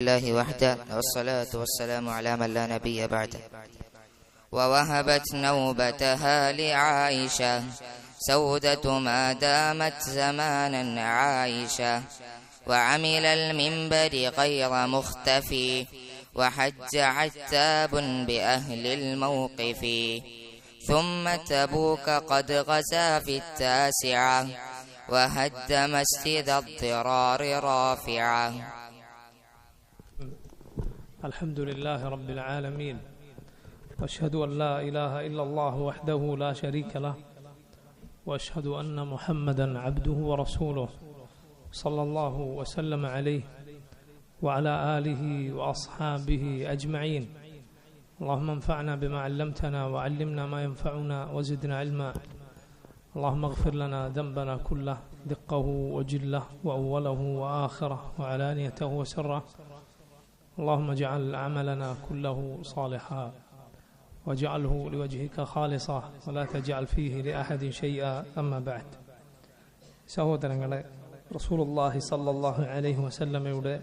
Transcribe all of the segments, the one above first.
لله وحده والصلاة والسلام على من لا نبي بعده. ووهبت نوبتها لعائشة سودة ما دامت زمانا عائشة، وعمل المنبر غير مختفي، وحج عتاب بأهل الموقف، ثم تبوك قد غزا في التاسعة، وهد مسجد الضرار رافعة. الحمد لله رب العالمين، واشهد ان لا اله الا الله وحده لا شريك له، واشهد ان محمدا عبده ورسوله صلى الله وسلم عليه وعلى اله واصحابه اجمعين. اللهم انفعنا بما علمتنا وعلمنا ما ينفعنا وزدنا علما. اللهم اغفر لنا ذنبنا كله، دقه وجله واوله واخره وعلانيته وسره. اللهم اجعل عملنا كله صالحا واجعله لوجهك خالصا ولا تجعل فيه لأحد شيئا. أما بعد. സഹോദരങ്ങളെ, റസൂലുള്ളാഹി സ്വല്ലല്ലാഹു അലൈഹി വസല്ലമയുടെ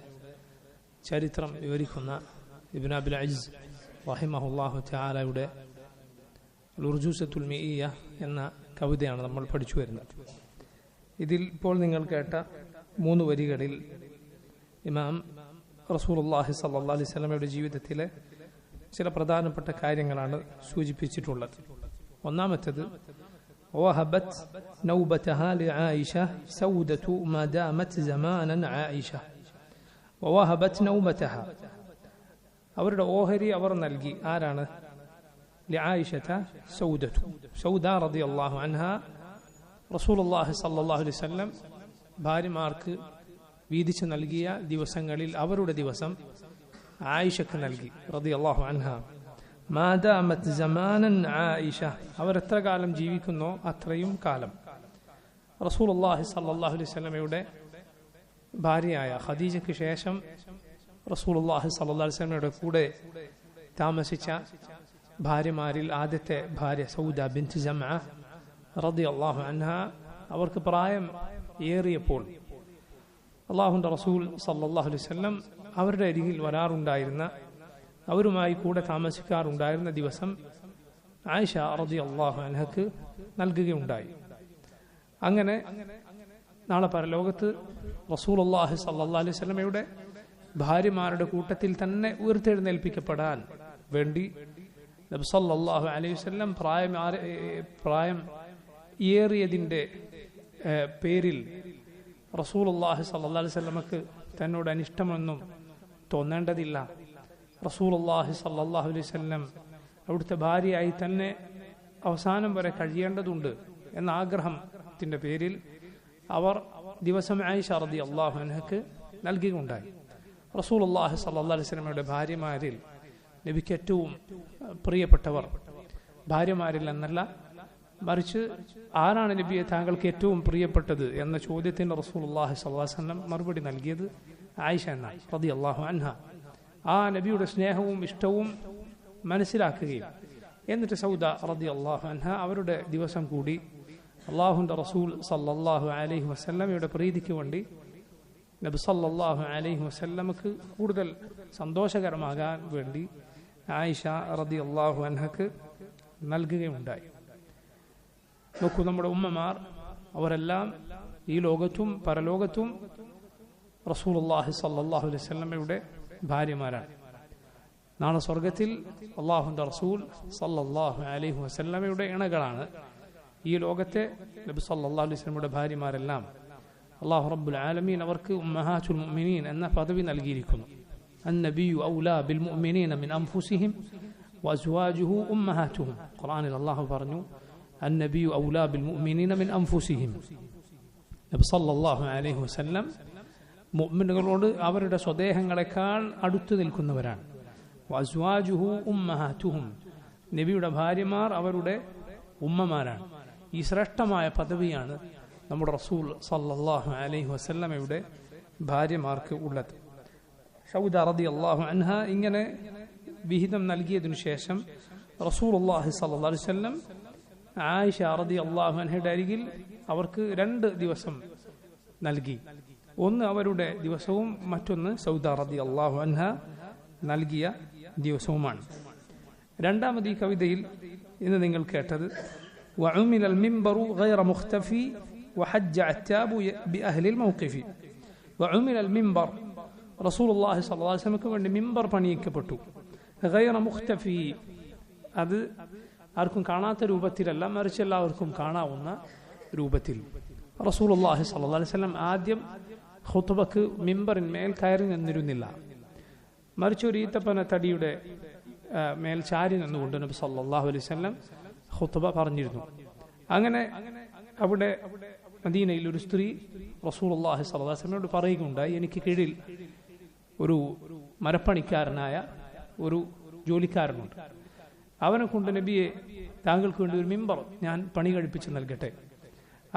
ചരിത്രം വിവരിക്കുന്ന ഇബ്നു അബിൽ അജ്സ് റഹിമഹുല്ലാഹു തആലയുടെ ഉർജൂസത്തുൽ മിഇയ്യ എന്ന കവിതയാണ് നമ്മൾ പഠിച്ചു വരുന്നത്. ഇതിൽ ഇപ്പോൾ നിങ്ങൾ കേട്ട 3 വരികളിൽ ഇമാം റസൂലുള്ളാഹി സ്വല്ലല്ലാഹു അലൈഹി വസല്ലമയുടെ ജീവിതത്തിലെ ചില പ്രധാനപ്പെട്ട കാര്യങ്ങളാണ് സൂചിപ്പിച്ചിട്ടുള്ളത്. ഒന്നാമത്തേത് വഹബത് നൗബതഹ ലിആയിഷ സൗദതു മാ ദാമത് സമാനൻ ആയിഷ. വഹബത് നൗബതഹ, അവരുടെ ഓഹരി അവർ നൽകി. ആരാണ്? ലിആയിഷത സൗദതു, സൗദ റളിയല്ലാഹു അൻഹ റസൂലുള്ളാഹി സ്വല്ലല്ലാഹു അലൈഹി വസല്ലം ഭാര്യമാർക്ക് വീതിച്ചു നൽകിയ ദിവസങ്ങളിൽ അവരുടെ ദിവസം ആയിഷക്ക് നൽകി റളിയല്ലാഹു അൻഹ. മാ ദാമത് സമാനൻ ആയിഷ, അവർ എത്ര കാലം ജീവിക്കുന്നോ അത്രയും കാലം. റസൂലുള്ളാഹി സ്വല്ലല്ലാഹു അലൈഹി വസല്ലമയുടെ ഭാര്യയായ ഖദീജയ്ക്ക് ശേഷം റസൂലുള്ളാഹി സ്വല്ലല്ലാഹു അലൈഹി വസല്ലമയുടെ കൂടെ താമസിച്ച ഭാര്യമാരിൽ ആദ്യത്തെ ഭാര്യ സൗദ ബിൻത് ജംഅ റളിയല്ലാഹു അൻഹ, അവർക്ക് പ്രായം ഏറിയപ്പോൾ അല്ലാഹുവിന്റെ റസൂൽ സല്ലല്ലാഹു അലൈഹി വസല്ലം അവരുടെ അരികിൽ വരാറുണ്ടായിരുന്ന, അവരുമായി കൂടെ താമസിക്കാറുണ്ടായിരുന്ന ദിവസം ആയിഷ റളിയല്ലാഹു അൻഹക്ക് നൽകുകയുണ്ടായി. അങ്ങനെ നാളെ പരലോകത്ത് റസൂലുള്ളാഹി സ്വല്ലല്ലാഹു അലൈഹി വസല്ലമയുടെ ഭാര്യമാരുടെ കൂട്ടത്തിൽ തന്നെ ഉയർത്തെഴുന്നേൽപ്പിക്കപ്പെടാൻ വേണ്ടി നബി സല്ലല്ലാഹു അലൈഹി വസല്ലം പ്രായം ഏറിയതിൻ്റെ പേരിൽ റസൂലുള്ളാഹി സ്വല്ലല്ലാഹു അലൈഹി വസല്ലമക്ക് തന്നോട് അനിഷ്ടമൊന്നും തോന്നേണ്ടതില്ല. റസൂലുള്ളാഹി സ്വല്ലല്ലാഹു അലൈഹി വസല്ലം അവിടുത്തെ ഭാര്യയായി തന്നെ അവസാനം വരെ കഴിയേണ്ടതുണ്ട് എന്ന ആഗ്രഹത്തിന്റെ പേരിൽ അവർ ദിവസം ആയിഷ റളിയല്ലാഹു അൻഹക്ക് നൽകുകയുണ്ടായി. റസൂലുള്ളാഹി സ്വല്ലല്ലാഹു അലൈഹി വസല്ലമയുടെ ഭാര്യമാരിൽ നബിക്ക് ഏറ്റവും പ്രിയപ്പെട്ടവർ ഭാര്യമാരിൽ എന്നല്ല, മറിച്ച് ആരാണ് നബിയെ താങ്കൾക്ക് ഏറ്റവും പ്രിയപ്പെട്ടത് എന്ന ചോദ്യത്തിന് റസൂലുള്ളാഹി സ്വല്ലല്ലാഹു അലൈഹി വസല്ലം മറുപടി നൽകിയത് ആയിഷ എന്നാണ് റളിയല്ലാഹു അൻഹ. ആ നബിയുടെ സ്നേഹവും ഇഷ്ടവും മനസ്സിലാക്കുകയും എന്നിട്ട് സൗദ റളിയല്ലാഹു അൻഹ അവരുടെ ദിവസം കൂടി അല്ലാഹുവിന്റെ റസൂൽ സല്ലല്ലാഹു അലൈഹി വസല്ലമയുടെ പ്രീതിക്ക് വേണ്ടി നബി സല്ലല്ലാഹു അലൈഹി വസല്ലമക്ക് കൂടുതൽ സന്തോഷകരമാകാൻ വേണ്ടി ആയിഷ റളിയല്ലാഹു അൻഹക്ക് നൽകുകയുണ്ടായി. നോക്കൂ, നമ്മുടെ ഉമ്മമാർ അവരെല്ലാം ഈ ലോകത്തും പരലോകത്തും റസൂലുള്ളാഹി സ്വല്ലല്ലാഹു അലൈഹി വസല്ലമയുടെ ഭാര്യമാരാണ്. നാളെ സ്വർഗത്തിൽ അല്ലാഹുവിന്റെ റസൂൽ സല്ലല്ലാഹു അലൈഹി വസല്ലമയുടെ ഇണകളാണ്. ഈ ലോകത്തെ നബി സല്ലല്ലാഹു അലൈഹി വസല്ലമയുടെ ഭാര്യമാരെല്ലാം അല്ലാഹു റബ്ബുൽ ആലമീൻ അവർക്ക് ഉമ്മഹാത്തുൽ മുഅ്മിനീൻ എന്ന പദവി നൽകിയിരിക്കുന്നു. അന്നബിയു ഔലാ ബിൽ മുഅ്മിനീന മിൻ അൻഫുസിഹിം വഅസ്വാജുഹു ഉമ്മഹാത്തുഹും. ഖുർആനിൽ അല്ലാഹു പറഞ്ഞു അന്നബിയു ഔലാ ബിൽ മുഅ്മിനീന മിൻ അൻഫുസിഹിം. നബി സല്ലല്ലാഹു അലൈഹി വസല്ലം മുഅ്മിനുകളോട് അവരുടെ സ്വദേഹങ്ങളെക്കാൾ അടുത്തു നിൽക്കുന്നവരാണ്. വഅസ്വാജുഹു ഉമ്മഹാത്തുഹും, നബിയുടെ ഭാര്യമാർ അവരുടെ ഉമ്മമാരാണ്. ഈ ശ്രേഷ്ഠമായ പദവിയാണ് നമ്മുടെ റസൂൽ സല്ലല്ലാഹു അലൈഹി വസല്ലമയുടെ ഭാര്യമാർക്ക് ഉള്ളത്. സൗദ റളിയല്ലാഹു അൻഹ ഇങ്ങനെ വിഹിതം നൽകിയതിനു ശേഷം റസൂലുള്ളാഹി സ്വല്ലല്ലാഹു അലൈഹി വസല്ലം ആയിഷ റളിയല്ലാഹു അൻഹയുടെ അരികിൽ അവർക്ക് 2 ദിവസം നൽകി. ഒന്ന് അവരുടെ ദിവസവും മറ്റൊന്ന് സൗദ റളിയല്ലാഹു അൻഹ നൽകിയ ദിവസവുമാണ്. രണ്ടാമത് ഈ കവിതയിൽ ഇന്ന് നിങ്ങൾ കേട്ടത് വഉമില അൽ-മിംബറു ഗൈറ മുഖ്തഫി വഹജ്ജ അത്താബു ബിഅഹ്ലി അൽ-മൗഖിഫി. വഉമില അൽ-മിംബർ, റസൂലുള്ളാഹി സ്വല്ലല്ലാഹു അലൈഹി വസല്ലമക്ക് വേണ്ടി മിംബർ പണിയിക്കപ്പെട്ടു. ഗൈറ മുഖ്തഫി, അത് ആർക്കും കാണാത്ത രൂപത്തിലല്ല, മറിച്ച് എല്ലാവർക്കും കാണാവുന്ന രൂപത്തിൽ. റസൂലുള്ളാഹി സ്വല്ലല്ലാഹു അലൈഹി വസല്ലം ആദ്യം ഖുത്ബക്ക് മിംബറിന്മേൽ കയറി നിന്നിരുന്നില്ല, മറിച്ച് ഒരു ഈത്തപ്പന തടിയുടെ മേൽ ചാരി നിന്നുകൊണ്ട് നബി സല്ലല്ലാഹു അലൈഹി വസല്ലം ഖുത്ബ പറഞ്ഞിരുന്നു. അങ്ങനെ അവിടെ മദീനയിൽ ഒരു സ്ത്രീ റസൂലുള്ളാഹി സ്വല്ലല്ലാഹു അലൈഹി വസല്ലമയോട് പറയുകയുണ്ടായി, എനിക്ക് കീഴിൽ ഒരു മരപ്പണിക്കാരനായ ഒരു ജോലിക്കാരനുണ്ട്, അവനെ കൊണ്ട് നബിയെ താങ്കൾക്ക് വേണ്ടി ഒരു മിമ്പർ ഞാൻ പണി കഴിപ്പിച്ച് നൽകട്ടെ.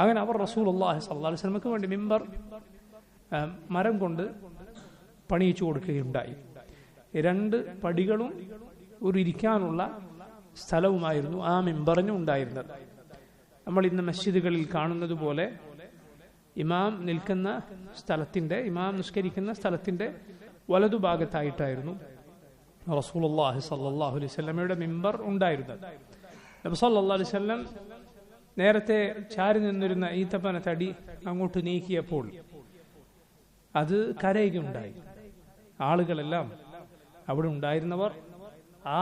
അങ്ങനെ അവർ റസൂലുള്ളാഹി സ്വല്ലല്ലാഹു അലൈഹി വസല്ലമക്ക് വേണ്ടി മിമ്പർ മരം കൊണ്ട് പണിയിച്ചു കൊടുക്കുകയുണ്ടായി. 2 പടികളും ഒരു ഇരിക്കാനുള്ള സ്ഥലവുമായിരുന്നു ആ മിമ്പറിന് ഉണ്ടായിരുന്നത്. നമ്മൾ ഇന്ന് മസ്ജിദുകളിൽ കാണുന്നത് പോലെ ഇമാം നിൽക്കുന്ന സ്ഥലത്തിന്റെ, ഇമാം നിസ്കരിക്കുന്ന സ്ഥലത്തിന്റെ വലതുഭാഗത്തായിട്ടായിരുന്നു റസൂലുള്ളാഹി സ്വല്ലല്ലാഹു അലൈഹി വസല്ലമയുടെ മിമ്പർ ഉണ്ടായിരുന്നത്. നബി സല്ലല്ലാഹു അലൈഹി വസല്ലം നേരത്തെ ചാരി നിന്നിരുന്ന ഈത്തപ്പന തടി അങ്ങോട്ട് നീക്കിയപ്പോൾ അത് കരയുകയുണ്ടായി. ആളുകളെല്ലാം അവിടെ ഉണ്ടായിരുന്നവർ ആ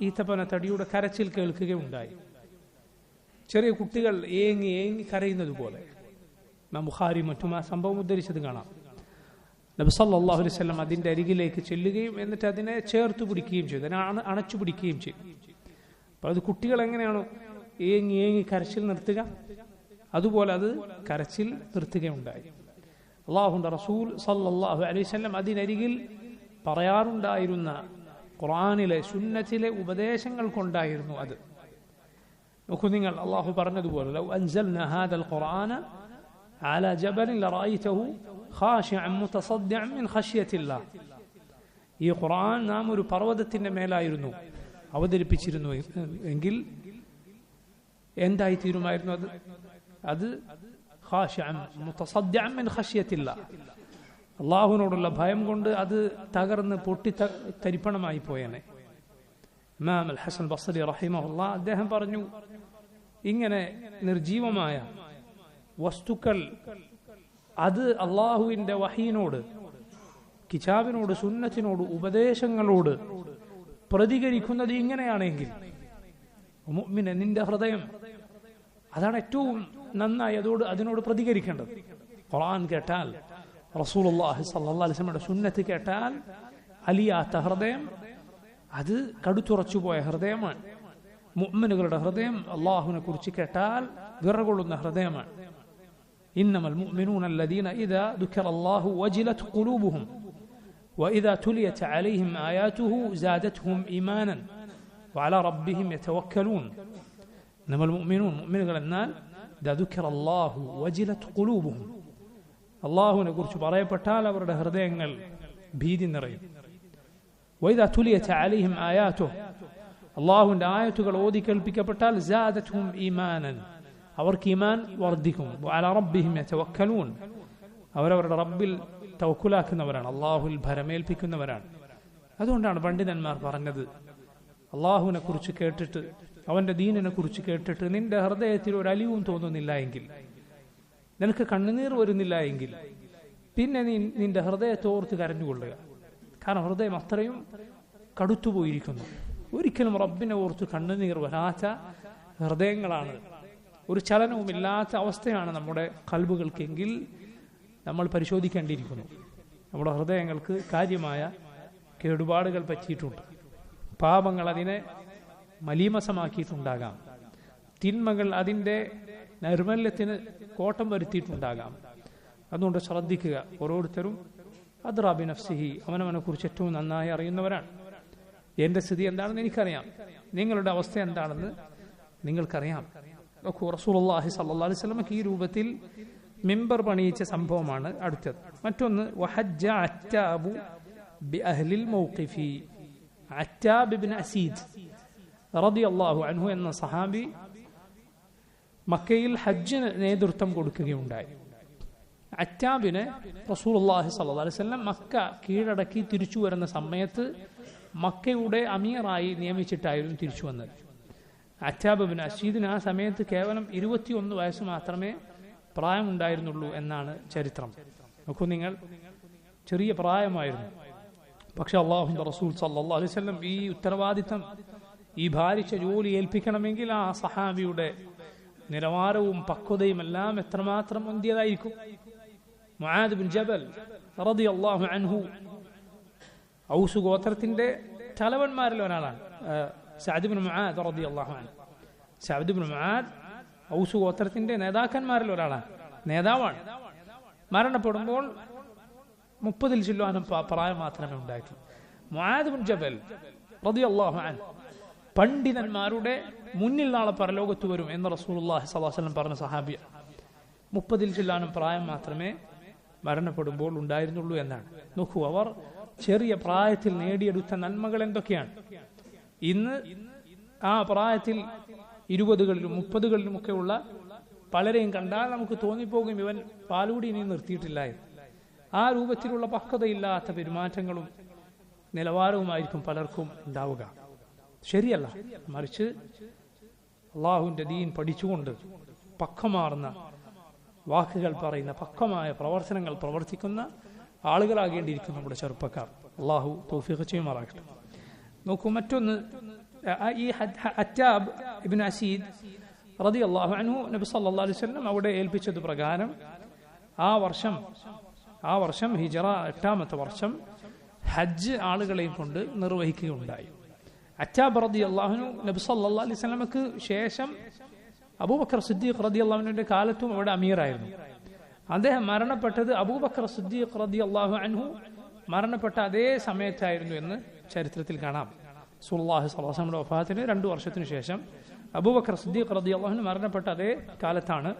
ഈത്തപ്പന തടിയുടെ കരച്ചിൽ കേൾക്കുകയുണ്ടായി. ചെറിയ കുട്ടികൾ ഏങ്ങി ഏങ്ങി കരയുന്നത് പോലെ. ബുഖാരി മറ്റും ആ സംഭവം ഉദ്ധരിച്ചത് കാണാം. നബി സല്ലല്ലാഹു അലൈഹി വസല്ലം അതിന്റെ അരികിലേക്ക് ചെല്ലുകയും എന്നിട്ട് അതിനെ ചേർത്ത് പിടിക്കുകയും ചെയ്തു, അതിനെ അണച്ചു പിടിക്കുകയും ചെയ്തു. അപ്പോൾ അത് കുട്ടികൾ എങ്ങനെയാണോ ഏങ്ങി ഏങ്ങി കരച്ചിൽ നിർത്തുക, അതുപോലെ അത് കരച്ചിൽ നിർത്തുകയുണ്ടായി. അല്ലാഹുവിന്റെ റസൂൽ സല്ലല്ലാഹു അലൈഹി വസല്ലം അതിനരികിൽ പറയാറുണ്ടായിരുന്ന ഖുർആനിലെ സുന്നത്തിലെ ഉപദേശങ്ങൾ കൊണ്ടായിരുന്നു അത്. നോക്കൂ നിങ്ങൾ, അല്ലാഹു പറഞ്ഞതുപോലെ ലൗ അൻസൽനാ ഹാദൽ ഖുർആന അലാ ജബലിൻ ലറഅയ്തഹു ഖാശിഅൻ മുതസദ്ദിഅൻ മിൻ ഖശ്യത്തില്ലാഹ്. ഈ ഖുർആൻ നാം ഒരു പർവ്വതത്തിന്റെ മേലായിരുന്നു അവതരിപ്പിച്ചിരുന്നു എങ്കിൽ എന്തായി തീരുമായിരുന്നു അത്? അത് ഖാശിഅൻ മുതസദ്ദിഅൻ മിൻ ഖശ്യത്തില്ലാഹ്, അള്ളാഹുവിനോടുള്ള ഭയം കൊണ്ട് അത് തകർന്ന് പൊട്ടി തരിപ്പണമായി പോയേനെ. ഇമാം അൽ ഹസൻ ബസ്രി റഹിമഹുല്ലാ അദ്ദേഹം പറഞ്ഞു, ഇങ്ങനെ നിർജീവമായ വസ്തുക്കൾ അത് അള്ളാഹുവിന്റെ വഹീനോട്, കിതാബിനോട്, സുന്നത്തിനോട്, ഉപദേശങ്ങളോട് പ്രതികരിക്കുന്നത് ഇങ്ങനെയാണെങ്കിൽ മുഅ്മിൻ, നിന്റെ ഹൃദയം അതാണ് ഏറ്റവും നന്നായി അതിനോട് പ്രതികരിക്കേണ്ടത്. ഖുർആൻ കേട്ടാൽ, റസൂലുള്ളാഹി സ്വല്ലല്ലാഹു അലൈഹി വസല്ലമയുടെ സുന്നത്ത് കേട്ടാൽ അലിയാത്ത ഹൃദയം അത് കടുത്തുറച്ചുപോയ ഹൃദയമാണ്. മുഅ്മിനുകളുടെ ഹൃദയം അല്ലാഹുവിനെ കുറിച്ച് കേട്ടാൽ വിറകൊള്ളുന്ന ഹൃദയമാണ്. ഇന്നമൽ മുഅ്മിനൂന അല്ലദീന ഇദാ ദുകിറല്ലാഹു വജിലത് ഖുലൂബുഹും വഇദാ തുലിയത് അലൈഹിം ആയാതുഹു സാദത്ഹും ഈമാനൻ വഅലാ റബ്ബിഹിം യതവക്കലൂൻ. ഇന്നമൽ മുഅ്മിനൂൻ, മുഅ്മിനുകൾ എന്നാൽ ഇദാ ദുകിറല്ലാഹു വജിലത് ഖുലൂബുഹും, അള്ളാഹുവിനെ കുറിച്ച് പറയപ്പെട്ടാൽ അവരുടെ ഹൃദയങ്ങൾ ഭീതി നിറയും. വഇദാ തുലിയത് അലൈഹിം ആയാതുഹു, അള്ളാഹുവിന്റെ ആയത്തുകൾ ഓതി കേൾപ്പിക്കപ്പെട്ടാൽ സാദത്ഹും ഈമാനൻ, അവർക്ക് ഈമാൻ വർദ്ധിക്കും. വഅലാ റബ്ബിഹിം യതവക്കലൂൻ, അവരവരുടെ റബ്ബിൽ തവക്കുലാക്കുന്നവരാണ്, അള്ളാഹുവിൽ ഭരമേൽപ്പിക്കുന്നവരാണ്. അതുകൊണ്ടാണ് പണ്ഡിതന്മാർ പറഞ്ഞത്, അള്ളാഹുവിനെ കുറിച്ച് കേട്ടിട്ട്, അവന്റെ ദീനിനെ കുറിച്ച് കേട്ടിട്ട് നിന്റെ ഹൃദയത്തിൽ ഒരു അലിവും തോന്നുന്നില്ല എങ്കിൽ, നിനക്ക് കണ്ണുനീർ വരുന്നില്ല എങ്കിൽ, പിന്നെ നീ നിന്റെ ഹൃദയത്തെ ഓർത്ത് കരഞ്ഞുകൊള്ളുക. കാരണം ഹൃദയം അത്രയും കടുത്തുപോയിരിക്കുന്നു. ഒരിക്കലും റബ്ബിനെ ഓർത്ത് കണ്ണുനീർ വരാത്ത ഹൃദയങ്ങളാണ്, ഒരു ചലനവുമില്ലാത്ത അവസ്ഥയാണ് നമ്മുടെ ഖൽബുകൾക്കെങ്കിൽ നമ്മൾ പരിശോധിക്കേണ്ടിയിരിക്കുന്നു. നമ്മുടെ ഹൃദയങ്ങൾക്ക് കാര്യമായ കേടുപാടുകൾ പറ്റിയിട്ടുണ്ട്. പാപങ്ങൾ അതിനെ മലീമസമാക്കിയിട്ടുണ്ടാകാം, തിന്മകൾ അതിൻ്റെ നൈർമല്യത്തിന് കോട്ടം വരുത്തിയിട്ടുണ്ടാകാം. അതുകൊണ്ട് ശ്രദ്ധിക്കുക. ഓരോരുത്തരും അദ്റാ ബിനഫ്സിഹി, അവനവനെ കുറിച്ച് ഏറ്റവും നന്നായി അറിയുന്നവരാണ്. എന്റെ സ്ഥിതി എന്താണെന്ന് എനിക്കറിയാം, നിങ്ങളുടെ അവസ്ഥ എന്താണെന്ന് നിങ്ങൾക്കറിയാം. റസൂലുള്ളാഹി സ്വല്ലല്ലാഹു അലൈഹി വസല്ലമക്ക് ഈ രൂപത്തിൽ മിമ്പർ പണിയിച്ച സംഭവമാണ് അടുത്തത്. മറ്റൊന്ന് വഹജ്ജ അറ്റാബു ബിഅഹ്ലിൽ മൗഖിഫി. അറ്റാബ് ഇബ്നു അസീദ് റളിയല്ലാഹു അൻഹു എന്ന സഹാബി മക്കയിൽ ഹജ്ജിന് നേതൃത്വം കൊടുക്കുകയുണ്ടായി. അറ്റാബിനെ റസൂലുള്ളാഹി സ്വല്ലല്ലാഹു അലൈഹി വസല്ലം മക്ക കീഴടക്കി തിരിച്ചു വരുന്ന സമയത്ത് മക്കയുടെ അമീറായി നിയമിച്ചിട്ടായിരുന്നു തിരിച്ചു വന്നത്. അറ്റാബ് ബിൻ അസീദിന് ആ സമയത്ത് കേവലം 21 വയസ്സ് മാത്രമേ പ്രായമുണ്ടായിരുന്നുള്ളൂ എന്നാണ് ചരിത്രം. നോക്കൂ നിങ്ങൾ, ചെറിയ പ്രായമായിരുന്നു. പക്ഷെ അല്ലാഹുവിന്റെ റസൂൽ സല്ലല്ലാഹു അലൈഹി വസല്ലം ഈ ഉത്തരവാദിത്തം, ഈ ഭാരിച്ച ജോലി ഏൽപ്പിക്കണമെങ്കിൽ ആ സഹാബിയുടെ നിലവാരവും പക്വതയും എല്ലാം എത്രമാത്രം മുന്തിയതായിരിക്കും. മുആദ് ബിൻ ജബൽ റളിയല്ലാഹു അൻഹു ഔസ് ഗോത്രത്തിന്റെ തലവന്മാരിൽ ഒരാളാണ്. സഅദ് ബിൻ മുആദ് റളിയല്ലാഹു അൻഹു, സഅദ് ബിൻ മുആദ് ഔസ് ഗോത്രത്തിന്റെ നേതാക്കന്മാരിൽ ഒരാളാണ്, നേതാവാണ്. മരണപ്പെടുമ്പോൾ 30-ൽ ചില്ലാനും പ്രായം മാത്രമേ ഉണ്ടായിട്ടുള്ളൂ. മുആദ് ബിൻ ജബൽ റളിയല്ലാഹു അൻഹു പണ്ഡിതന്മാരുടെ മുന്നിൽ നാളെ പരലോകത്ത് വരും എന്ന് റസൂലുള്ളാഹി സ്വല്ലല്ലാഹു അലൈഹി വസല്ലം പറഞ്ഞ സഹാബിയ. 30-ൽ ചില്ലാനും പ്രായം മാത്രമേ മരണപ്പെടുമ്പോൾ ഉണ്ടായിരുന്നുള്ളൂ എന്നാണ്. നോക്കൂ, അവർ ചെറിയ പ്രായത്തിൽ നേടിയെടുത്ത നന്മകൾ എന്തൊക്കെയാണ്. ഇന്ന് ആ പ്രായത്തിൽ 20കളിലും 30കളിലും ഒക്കെ ഉള്ള പലരെയും കണ്ടാൽ നമുക്ക് തോന്നിപ്പോകും ഇവൻ പാലുകൂടി ഇനി നിർത്തിയിട്ടില്ല. ആ രൂപത്തിലുള്ള പക്വതയില്ലാത്ത പെരുമാറ്റങ്ങളും നിലവാരവുമായിരിക്കും പലർക്കും ഉണ്ടാവുക. ശരിയല്ല. മറിച്ച് അള്ളാഹുവിന്റെ ദീൻ പഠിച്ചുകൊണ്ട് പക്വമാർന്ന വാക്കുകൾ പറയുന്ന, പക്വമായ പ്രവർത്തനങ്ങൾ പ്രവർത്തിക്കുന്ന ആളുകളാകേണ്ടിയിരിക്കും നമ്മുടെ ചെറുപ്പക്കാർ. അള്ളാഹു തൗഫീഖ് ചെയ്യുമാറാകട്ടെ. നോക്കൂ, മറ്റൊന്ന്, ഈ അറ്റാബ് ഇബ്നു അസീദ് റളിയല്ലാഹു അൻഹു നബി സല്ലല്ലാഹു അലൈഹി വസല്ലം അവിടെ ഏൽപ്പിച്ചത് പ്രകാരം ആ വർഷം ഹിജറ 8ാമത്തെ വർഷം ഹജ്ജ് ആളുകളെയും കൊണ്ട് നിർവഹിക്കുകയുണ്ടായി. അറ്റാബ് റളിയല്ലാഹു അൻഹു നബി സല്ലല്ലാഹു അലൈഹി വസല്ലമക്ക് ശേഷം അബൂബക്കർ സിദ്ദീഖ് റളിയല്ലാഹു അൻഹുവിന്റെ കാലത്തും അവിടെ അമീറായിരുന്നു. അദ്ദേഹം മരണപ്പെട്ടത് അബൂബക്കർ സിദ്ദീഖ് റളിയല്ലാഹു അൻഹു മരണപ്പെട്ട അതേ സമയത്തായിരുന്നു എന്ന് ചരിത്രത്തിൽ കാണാം. റസൂലുള്ളാഹി സ്വല്ലല്ലാഹു അലൈഹി വസല്ലമയുടെ വഫാത്തിന് 2 വർഷത്തിനു ശേഷം അബൂബക്കർ സിദ്ദീഖ് റളിയല്ലാഹു അൻഹു മരണപ്പെട്ട അതേ കാലത്താണ്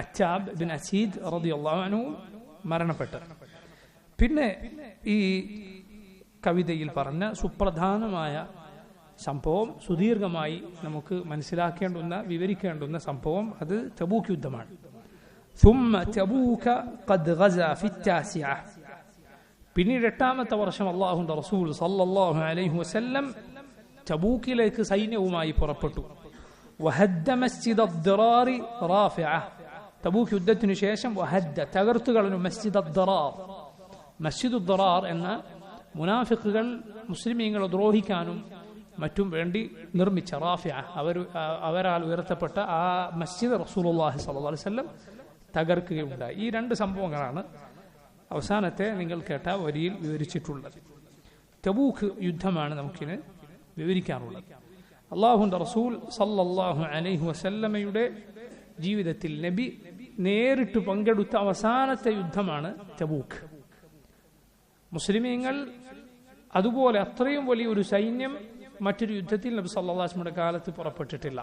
അറ്റാബ് ബിൻ അസീദ് റളിയല്ലാഹു അൻഹു മരണപ്പെട്ടത്. പിന്നെ ഈ കവിതയിൽ പറഞ്ഞ സുപ്രധാനമായ സംഭവം, സുദീർഘമായി നമുക്ക് മനസ്സിലാക്കേണ്ടുന്ന, വിവരിക്കേണ്ടുന്ന സംഭവം, അത് തബൂക്ക് യുദ്ധമാണ്. ثم تبوك قد غزا في التاسعة. പിന്നീട് 8ാമത്തെ വർഷം അല്ലാഹുവിന്റെ റസൂൽ സല്ലല്ലാഹു അലൈഹി വസല്ലം തബൂക്കിലേക്ക് സൈന്യവുമായി പുറപ്പെട്ടു. വഹദ്ദ മസ്ജിദ അദ്ദറാർ റാഫിഅ. തബൂക്ക് യുദ്ധത്തിനു ശേഷം വഹദ്ദ, തകർത്തു കളഞ്ഞു, മസ്ജിദ അദ്ദറാർ, മസ്ജിദ് അദ്ദറാർ എന്ന മുനാഫിഖുകൾ മുസ്ലിമീങ്ങളെ ദ്രോഹിക്കാനും മറ്റും വേണ്ടി നിർമ്മിച്ച റാഫിഅ, അവരാൽ ഉയർത്തപ്പെട്ട ആ മസ്ജിദ് റസൂലുള്ളാഹി സ്വല്ലല്ലാഹു അലൈഹി വസല്ലം തകർക്കുകയുണ്ടായി. ഈ 2 സംഭവങ്ങളാണ് അവസാനത്തെ നിങ്ങൾ കേട്ട വരിയിൽ വിവരിച്ചിട്ടുള്ളത്. തബൂക്ക് യുദ്ധമാണ് നമുക്കിന് വിവരിക്കാനുള്ളത്. അല്ലാഹുവിന്റെ റസൂൽ സല്ലല്ലാഹു അലൈഹി വസല്ലമയുടെ ജീവിതത്തിൽ നബി നേരിട്ട് പങ്കെടുത്ത അവസാനത്തെ യുദ്ധമാണ് തബൂക്ക്. മുസ്ലിമീങ്ങൾ അതുപോലെ അത്രയും വലിയൊരു സൈന്യം മറ്റൊരു യുദ്ധത്തിൽ നബി സല്ലല്ലാഹു അലൈഹി വസല്ലമയുടെ കാലത്ത് പുറപ്പെട്ടിട്ടില്ല.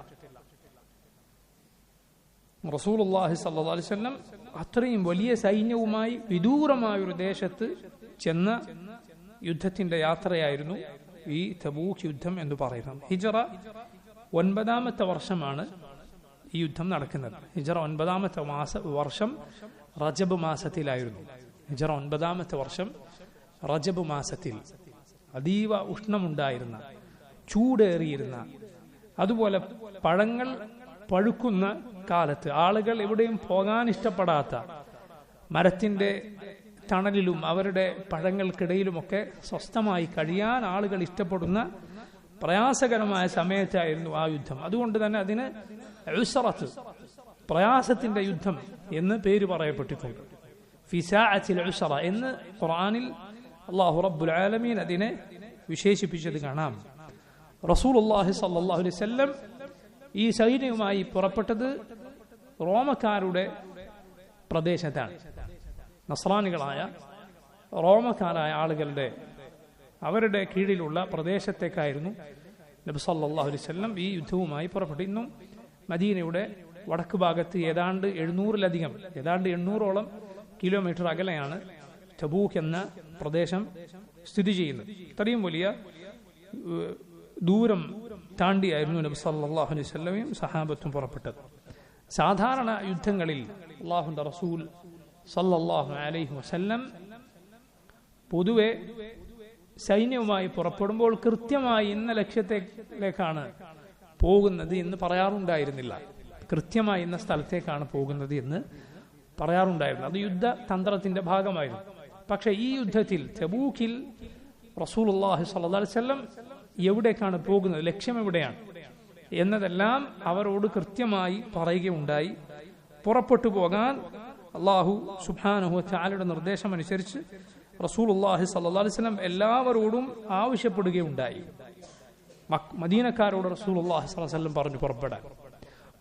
റസൂലുള്ളാഹി സ്വല്ലല്ലാഹു അലൈഹി വസല്ലം അത്രയും വലിയ സൈന്യവുമായി വിദൂരമായൊരു ദേശത്ത് ചെന്ന യുദ്ധത്തിന്റെ യാത്രയായിരുന്നു ഈ തബൂക്ക് യുദ്ധം എന്ന് പറയുന്നത്. ഹിജറ 9ാമത്തെ വർഷമാണ് ഈ യുദ്ധം നടക്കുന്നത്. ഹിജറ 9ാമത്തെ വർഷം റജബ് മാസത്തിലായിരുന്നു. ഹിജറ 9ാമത്തെ വർഷം റജബ് മാസത്തിൽ അതീവ ഉഷ്ണമുണ്ടായിരുന്ന, ചൂടേറിയിരുന്ന, അതുപോലെ പഴങ്ങൾ പഴുക്കുന്ന കാലത്ത്, ആളുകൾ എവിടെയും പോകാൻ ഇഷ്ടപ്പെടാത്ത, മരത്തിന്റെ തണലിലും അവരുടെ പഴങ്ങൾക്കിടയിലുമൊക്കെ സ്വസ്ഥമായി കഴിയാൻ ആളുകൾ ഇഷ്ടപ്പെടുന്ന പ്രയാസകരമായ സമയത്തായിരുന്നു ആ യുദ്ധം. അതുകൊണ്ട് തന്നെ അതിന് ഉസ്റത്ത്, പ്രയാസത്തിന്റെ യുദ്ധം എന്ന് പേര് പറയപ്പെട്ടിട്ടുണ്ട്. ഫിസാഅത്തിൽ ഉസ്റ എന്ന് ഖുർആനിൽ അല്ലാഹു റബ്ബുൽ ആലമീൻ അതിനെ വിശേഷിപ്പിച്ചത് കാണാം. റസൂലുള്ളാഹി സ്വല്ലല്ലാഹു അലൈഹി വസല്ലം ഈ സൈന്യവുമായി പുറപ്പെട്ടത് റോമക്കാരുടെ പ്രദേശത്താണ്. നസ്രാനികളായ റോമക്കാരായ ആളുകളുടെ, അവരുടെ കീഴിലുള്ള പ്രദേശത്തേക്കായിരുന്നു നബി സല്ലല്ലാഹു അലൈഹി വസല്ലം ഈ യുദ്ധവുമായി പുറപ്പെട്ടു. ഇന്നും മദീനയുടെ വടക്ക് ഭാഗത്ത് ഏതാണ്ട് 800ഓളം കിലോമീറ്റർ അകലെയാണ് തബൂക്ക് എന്ന പ്രദേശം സ്ഥിതി ചെയ്യുന്നത്. ഇത്രയും വലിയ ദൂരം താണ്ടിയായിരുന്നു നബി സല്ലല്ലാഹു അലൈഹി വസല്ലമയും സഹാബത്തും പുറപ്പെട്ടത്. സാധാരണ യുദ്ധങ്ങളിൽ അല്ലാഹുവിന്റെ റസൂൽ സല്ലല്ലാഹു അലൈഹി വസല്ലം പൊതുവെ സൈന്യവുമായി പുറപ്പെടുമ്പോൾ കൃത്യമായി ഇന്ന ലക്ഷ്യത്തിലേക്കാണ് പോകുന്നത് എന്ന് പറയാറുണ്ടായിരുന്നില്ല. കൃത്യമായി ഇന്ന സ്ഥലത്തേക്കാണ് പോകുന്നത് എന്ന് പറയാറുണ്ടായിരുന്നു. അത് യുദ്ധതന്ത്രത്തിന്റെ ഭാഗമായിരുന്നു. പക്ഷെ ഈ യുദ്ധത്തിൽ തബൂക്കിൽ റസൂലുള്ളാഹി സ്വല്ലല്ലാഹു അലൈഹി വസല്ലം എവിടേക്കാണ് പോകുന്നത്, ലക്ഷ്യം എവിടെയാണ് എന്നതെല്ലാം അവരോട് കൃത്യമായി പറയുകയുണ്ടായി. പുറപ്പെട്ടു പോകാൻ അല്ലാഹു സുബ്ഹാനഹു വ തആലയുടെ നിർദ്ദേശമനുസരിച്ച് റസൂലുള്ളാഹി സ്വല്ലല്ലാഹു അലൈഹി വസല്ലം എല്ലാവരോടും ആവശ്യപ്പെടുകയുണ്ടായി. മദീനക്കാരോട് റസൂലുള്ളാഹി സ്വല്ലല്ലാഹു അലൈഹി വസല്ലം പറഞ്ഞു പുറപ്പെടാൻ,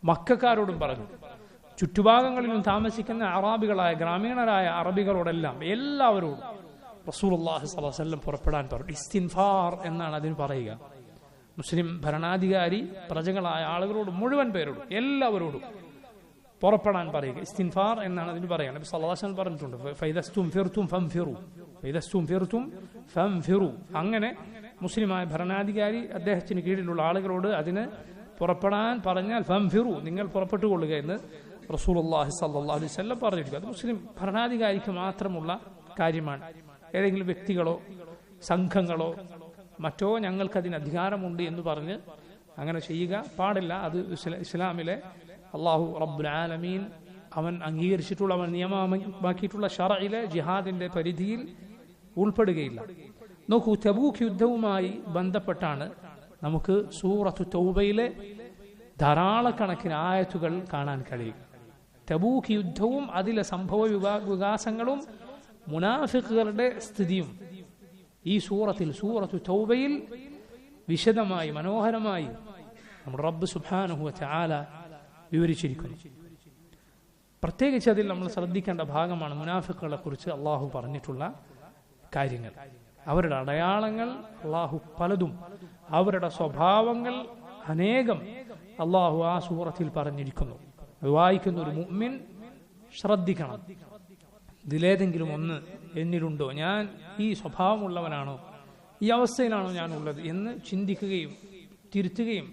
മക്കക്കാരോടും പറഞ്ഞു, ചുറ്റുഭാഗങ്ങളിലും താമസിക്കുന്ന അറാബികളായ ഗ്രാമീണരായ അറബികളോടെല്ലാം എല്ലാവരോടും റസൂലുള്ളാഹി സ്വല്ലല്ലാഹു അലൈഹി വസല്ലം പുറപ്പെടാൻ പറഞ്ഞു. ഇസ്തിൻഫാർ എന്നാണ് അതിന് പറയുക. മുസ്ലിം ഭരണാധികാരി പ്രജകളായ ആളുകളോട് മുഴുവൻ പേരോടും എല്ലാവരോടും പുറപ്പെടാൻ പറയുക. ഇസ്തിൻഫാർ എന്നാണ് അതിന് പറയുക. നബി സല്ലല്ലാഹു അലൈഹി വസല്ലം പറഞ്ഞിട്ടുണ്ട്, ഫൈദസ്തുംഫിർതും ഫംഫിറു, ഫൈദസ്തുംഫിർതും ഫംഫിറു. അങ്ങനെ മുസ്ലിമായ ഭരണാധികാരി അദ്ദേഹത്തിന് കീഴിലുള്ള ആളുകളോട് അതിന് പുറപ്പെടാൻ പറഞ്ഞാൽ ഫംഫിറു, നിങ്ങൾ പുറപ്പെട്ടുകൊള്ളുക എന്ന് റസൂലുള്ളാഹി സ്വല്ലല്ലാഹു അലൈഹി വസല്ലം പറഞ്ഞിരിക്കുക. അത് മുസ്ലിം ഭരണാധികാരിക്ക് മാത്രമുള്ള കാര്യമാണ്. ഏതെങ്കിലും വ്യക്തികളോ സംഘങ്ങളോ മറ്റോ ഞങ്ങൾക്കതിന് അധികാരമുണ്ട് എന്ന് പറഞ്ഞ് അങ്ങനെ ചെയ്യുക പാടില്ല. അത് ഇസ്ലാമിലെ അല്ലാഹു റബ്ബുൽ ആലമീൻ അവൻ അംഗീകരിച്ചിട്ടുള്ള, അവൻ നിയമമാക്കിയിട്ടുള്ള ശറഇലെ ജിഹാദിന്റെ പരിധിയിൽ ഉൾപ്പെടുകയില്ല. നോക്കൂ, തബൂക്ക് യുദ്ധവുമായി ബന്ധപ്പെട്ടാണ് നമുക്ക് സൂറത്തു തൗബയിലെ ധാരാളക്കണക്കിന് ആയത്തുകൾ കാണാൻ കഴിയും. തബൂക്ക് യുദ്ധവും അതിലെ സംഭവ വികാസങ്ങളും മുനാഫിഖുകളുടെ സ്ഥിതിയും ഈ സൂറത്തു തൗബയിൽ വിശദമായി മനോഹരമായി നമ്മുടെ റബ്ബ് സുബ്ഹാനഹു വ തആല വിവരിച്ചിരിക്കുന്നു. പ്രത്യേകിച്ച് അതിൽ നമ്മൾ ശ്രദ്ധിക്കേണ്ട ഭാഗമാണ് മുനാഫിഖുകളെ കുറിച്ച് അള്ളാഹു പറഞ്ഞിട്ടുള്ള കാര്യങ്ങൾ. അവരുടെ അടയാളങ്ങൾ അള്ളാഹു പലതും, അവരുടെ സ്വഭാവങ്ങൾ അനേകം അള്ളാഹു ആ സൂറത്തിൽ പറഞ്ഞിരിക്കുന്നു. വായിക്കുന്ന ഒരു മുഅ്മിൻ ശ്രദ്ധിക്കണം, ഇതിലേതെങ്കിലും ഒന്ന് എന്നിലുണ്ടോ, ഞാൻ ഈ സ്വഭാവമുള്ളവനാണോ, ഈ അവസ്ഥയിലാണോ ഞാൻ ഉള്ളത് എന്ന് ചിന്തിക്കുകയും തിരുത്തുകയും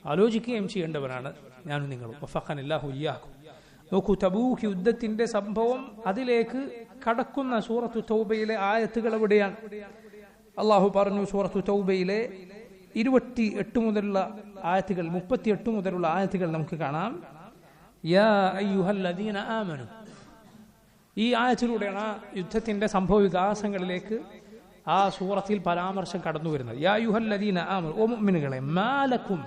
ആലോചിക്കുകയും ചെയ്യേണ്ടവരാണ് ഞാനും നിങ്ങളും. വഫഖനല്ലാഹു ഇയ്യാക്കും. നോക്കൂ, തബൂക്ക് യുദ്ധത്തിന്റെ സംഭവം അതിലേക്ക് കടക്കുന്ന സൂറത്തു തൗബയിലെ ആയത്തുകൾ എവിടെയാണ്? അള്ളാഹു പറഞ്ഞു സൂറത്തു തൗബയിലെ 28 മുതലുള്ള ആയത്തുകൾ, 38 മുതലുള്ള ആയത്തുകൾ നമുക്ക് കാണാം. യാ അയ്യുഹല്ലദീന ആമനു, ഈ ആയത്തിലൂടെയാണ് യുദ്ധത്തിന്റെ സംഭവ വികാസങ്ങളിലേക്ക് ആ സൂറത്തിൽ പരാമർശം കടന്നു വരുന്നത്. യാ അയ്യുഹല്ലദീന ആമനു, ഓ മുഅ്മിനുകളെ, മാലക്കും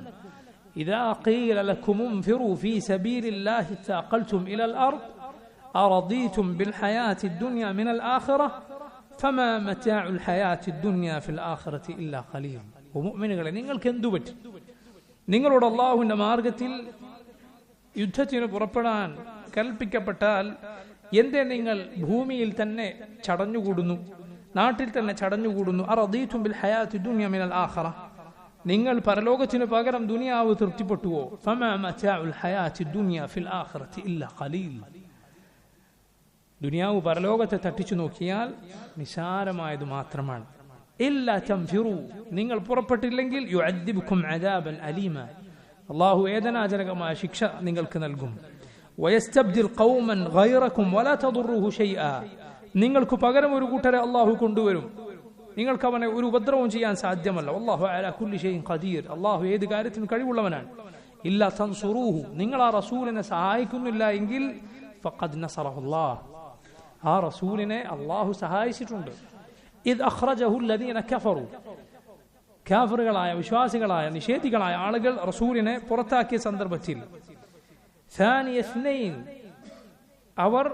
إذا قيل لكم انفروا في سبيل الله ثاقلتم إلى الأرض أرضيتم بالحياة الدنيا من الآخرة فما متاع الحياة الدنيا في الآخرة إلا قليل. ومؤمنين നിങ്ങൾക്ക് എന്തു പറ്റി? നിങ്ങളോട് അല്ലാഹുവിന്റെ മാർഗ്ഗത്തിൽ യുദ്ധത്തിന് പുറപ്പെടാൻ കൽപ്പിക്കപ്പെട്ടാൽ എന്തേ നിങ്ങൾ ഭൂമിയിൽ തന്നെ ചടഞ്ഞുകൂടുന്നു, നാട്ടിൽ തന്നെ ചടഞ്ഞുകൂടുന്നു? അറദീതും ബിൽ ഹയാത്തി ദുനിയ മിനൽ ആഖിറ, നിങ്ങൾ പരലോകത്തിന് പകരം ദുനിയാവ് തൃപ്തിപ്പെട്ടുവോ? ഫമാ മതാഉൽ ഹയാത്തി ദുനിയ ഫിൽ ആഖിറതി ഇല്ലാ ഖലീൽ. ദുനിയാവ് പരലോകത്തെ തട്ടിച്ചു നോക്കിയാൽ നിസാരമായത് മാത്രമാണ്. ഇല്ലാ തൻഫിറു, നിങ്ങൾ പുറപ്പെട്ടില്ലെങ്കിൽ യുഅദ്ദിബുകും അദാബൻ അലീമ, അല്ലാഹു വേദനാജനകമായ ശിക്ഷ നിങ്ങൾക്ക് നൽകും. വയസ്തബ്ദിൽ ഖൗമൻ ഗൈറകും വലാ തദുറുഹു ശൈആ, നിങ്ങൾക്ക് പകരം ഒരു കൂട്ടരെ അല്ലാഹു കൊണ്ടുവരും, നിങ്ങൾക്ക് അവനെ ഒരു ഉപദ്രവവും ചെയ്യാൻ സാധ്യമല്ല. അല്ലാഹു അലാ കുല്ലി ഷൈഇൻ ഖദീർ, അല്ലാഹു ഏത് കാര്യത്തിനും കഴിവുള്ളവനാണ്. ഇല്ലാ തൻസുറൂഹു, നിങ്ങൾ ആ റസൂലിനെ സഹായിക്കുന്നില്ല എങ്കിൽ ഫഖദ് നസറഹുല്ലാഹ്, ആ റസൂലിനെ അല്ലാഹു സഹായിച്ചിട്ടുണ്ട്. ഇദ് അഖ്റജഹു അല്ലദീന കഫറു, കാഫിറുകളായ വിശ്വാസികളായ നിഷേധികളായ ആളുകൾ റസൂലിനെ പുറത്താക്കിയ സന്ദർഭത്തിൽ സാനിയ ഇസ്നൈൻ, അവർ